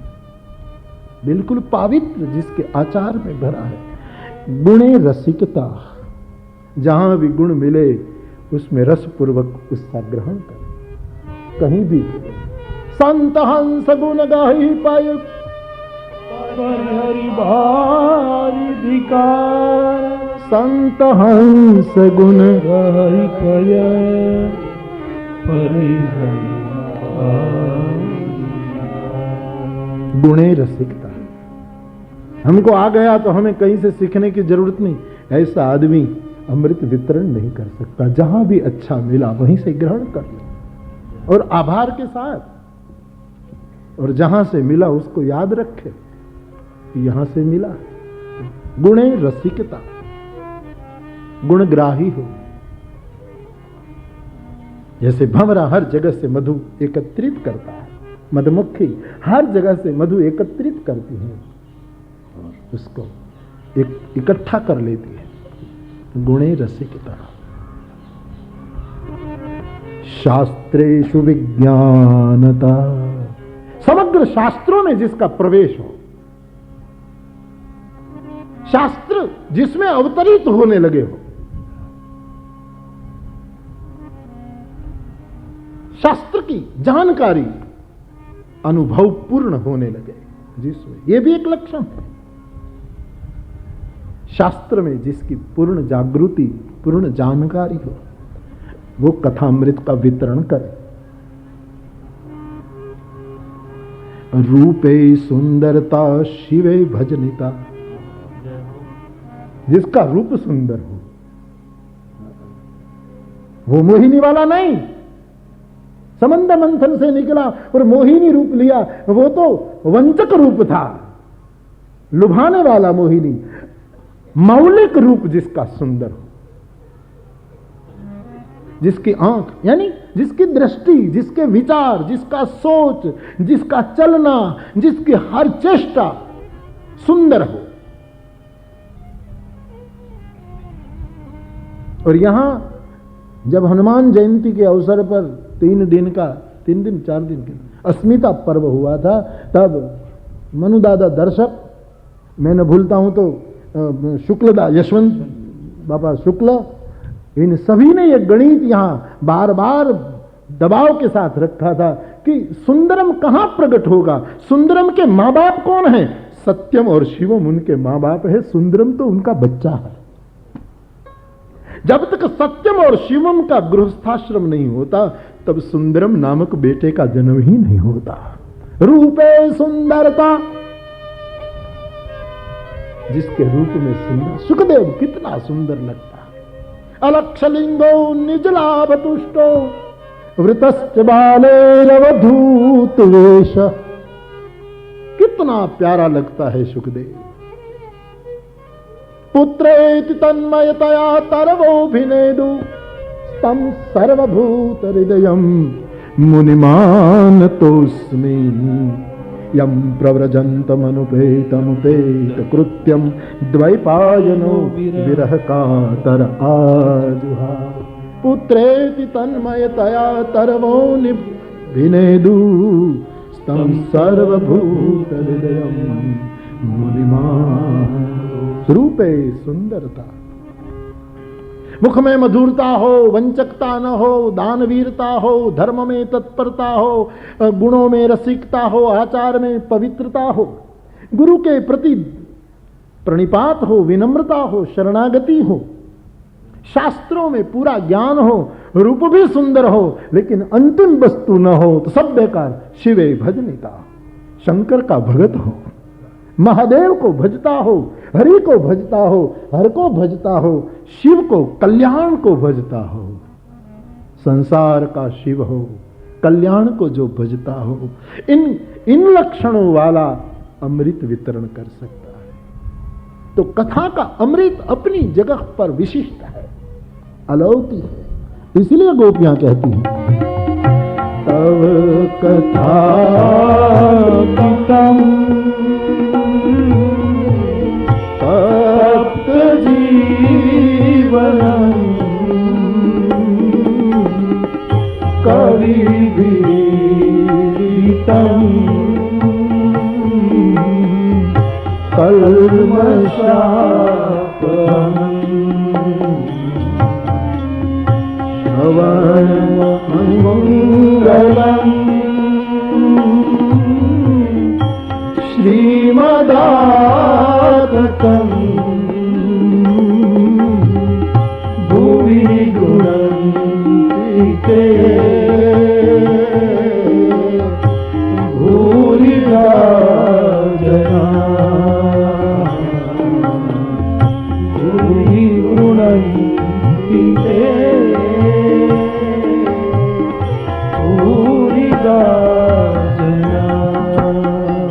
बिल्कुल पवित्र जिसके आचार में भरा है। गुणे रसिकता, जहां भी गुण मिले उसमें रसपूर्वक उसका ग्रहण कर। कहीं भी संत हंस गुण गाही पाय, हरि भारी धिकार। संत हंस गुण गाही पाय, गुणे रसिकता। हमको आ गया तो हमें कहीं से सीखने की जरूरत नहीं। ऐसा आदमी अमृत वितरण नहीं कर सकता। जहां भी अच्छा मिला वहीं से ग्रहण कर ले और आभार के साथ, और जहां से मिला उसको याद रखे कि यहां से मिला। गुणे रसिकता, गुणग्राही हो। जैसे भंवरा हर जगह से मधु एकत्रित करता है, मधुमक्खी हर जगह से मधु एकत्रित करती है और उसको इकट्ठा कर लेती है। गुणे रसिकता। शास्त्रेषु विज्ञानता, समग्र शास्त्रों में जिसका प्रवेश हो, शास्त्र जिसमें अवतरित होने लगे हो, शास्त्र की जानकारी अनुभव पूर्ण होने लगे जिसमें, यह भी एक लक्षण है। शास्त्र में जिसकी पूर्ण जागृति, पूर्ण जानकारी हो, वो कथामृत का वितरण करे। रूपे सुंदरता शिवे भजनिता, जिसका रूप सुंदर हो, वो मोहिनी वाला नहीं, समंद मंथन से निकला और मोहिनी रूप लिया, वो तो वंचक रूप था, लुभाने वाला मोहिनी। मौलिक रूप जिसका सुंदर हो, जिसकी आंख यानी जिसकी दृष्टि, जिसके विचार, जिसका सोच, जिसका चलना, जिसकी हर चेष्टा सुंदर हो। और यहां जब हनुमान जयंती के अवसर पर 3 दिन 4 दिन का अस्मिता पर्व हुआ था, तब मनुदादा दर्शक, मैं न भूलता हूं तो शुक्लदा, यशवंत बाबा शुक्ल, इन सभी ने यह गणित यहां बार बार दबाव के साथ रखा था कि सुंदरम कहां प्रकट होगा। सुंदरम के मां बाप कौन है? सत्यम और शिवम उनके मां बाप है, सुंदरम तो उनका बच्चा है। जब तक सत्यम और शिवम का गृहस्थाश्रम नहीं होता तब सुंदरम नामक बेटे का जन्म ही नहीं होता। रूपे सुंदरता, जिसके रूप में सुंदर, सुखदेव कितना सुंदर लगता है। अलक्षलिंगो निजलाभ तुष्टो वृतश्च बालेरवधूत वेश, कितना प्यारा लगता है सुखदेव। पुत्रेति तन्मयतया तरवोभिनेदु तं सर्वभूत हृदयं मुनिमानतोऽस्मि यं प्रव्रजन्तमनुपेतमुपेत कृत्यं द्वैपायनो विरह कातर आजुहा। पुत्रेति तन्मयतया तरवोभिनेदु तं सर्वभूत हृदयं मुनिमान। रूपे सुंदरता, मुख में मधुरता हो, वंचकता न हो, दानवीरता हो, धर्म में तत्परता हो, गुणों में रसिकता हो, आचार में पवित्रता हो, गुरु के प्रति प्रणिपात हो, विनम्रता हो, शरणागति हो, शास्त्रों में पूरा ज्ञान हो, रूप भी सुंदर हो, लेकिन अंतिम वस्तु न हो तो सब बेकार। शिवे भजनिता, शंकर का भगत हो, महादेव को भजता हो, हरि को भजता हो, हर को भजता हो, शिव को, कल्याण को भजता हो, संसार का शिव हो, कल्याण को जो भजता हो, इन लक्षणों वाला अमृत वितरण कर सकता है। तो कथा का अमृत अपनी जगह पर विशिष्ट है, अलौकिक है। इसलिए गोपियां कहती हैं तव कथा तप्त जीवनम कविभिरीडितम कल्मषापहम् श्रवणमङ्गलम् श्रीमदाततम् भुवि गुणन्ति ते भूरिदा जना भुवि गुणन्ति ते भूरिदा जना।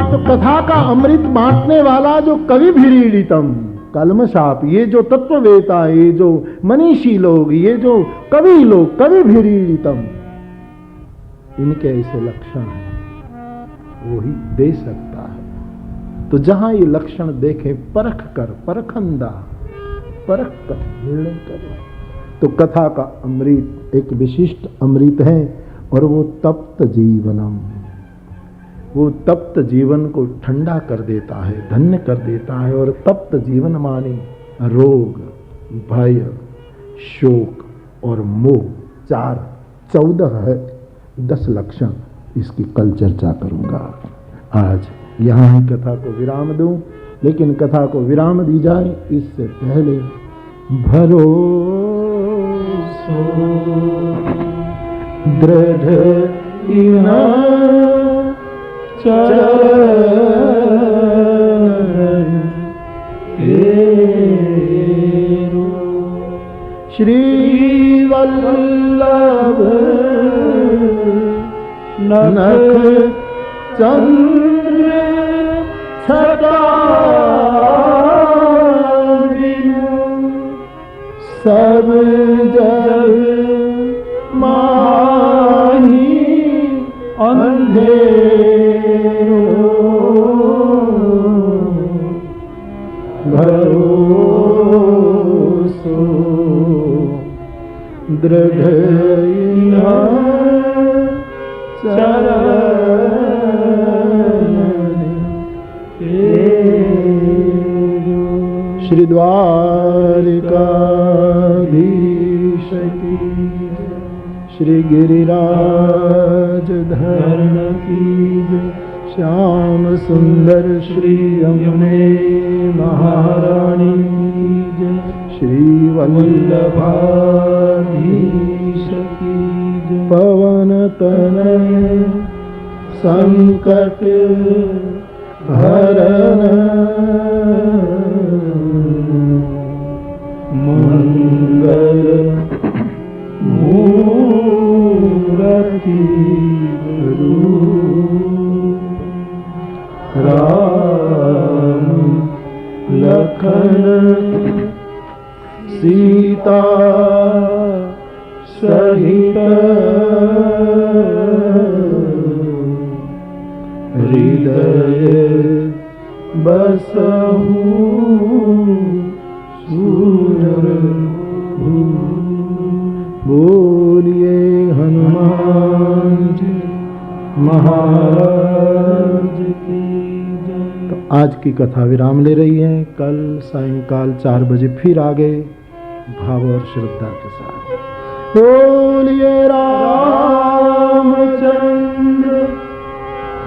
तो कथा का अमृत बांटने वाला जो कवि भिरीडितम, कल्मषाप, ये जो तत्ववेता, ये जो मनीषी लोग, ये जो कवि लोग, कवि भिरीडितम, इनके ऐसे लक्षण हैं, वो ही दे सकता है। तो जहां ये लक्षण देखें, परख कर, परखंदा, परख कर निर्णय करो। तो कथा का अमृत एक विशिष्ट अमृत है, और वो तप्त जीवनम, वो तप्त जीवन को ठंडा कर देता है, धन्य कर देता है। और तप्त जीवन माने रोग, भय, शोक और मोह, 14 है, 10 लक्षण। इसकी कल चर्चा करूंगा। आज यहां ही कथा को विराम दूं, लेकिन कथा को विराम दी जाए इससे पहले भरोसो दृढ़ इना चरण तेरो श्री वल्लभ नख चंद्र छटा सब जग माही अंधेरो भरोसो दृढ़ इना चरण तेरो। श्री द्वारिकाधीश की, श्री गिरिराज धरण की, श्याम सुंदर श्री यमुने महारानी की, श्री वल्लभाधीश की, पवन तनय संकट हरण मंगल मूरति राम लखन सीता सहित हृदय बसहु सूरभु। बोलिए हनुमान जी महाराज की जय। तो आज की कथा विराम ले रही है। कल सायंकाल 4 बजे फिर आगे भाव और श्रद्धा के साथ। बोलिए रामचंद्र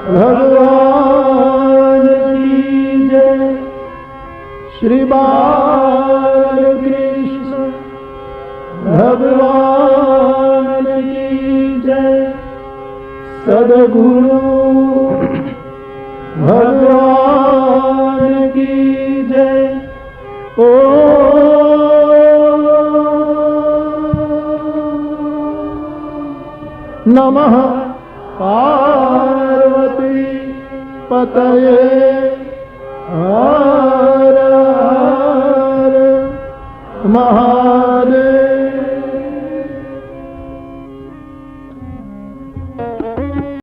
भगवान की जय। बालकृष्ण भगवान की जय। सद्गुरु भगवान की जय। ओ नमः पार्वती पतये। हर हर महा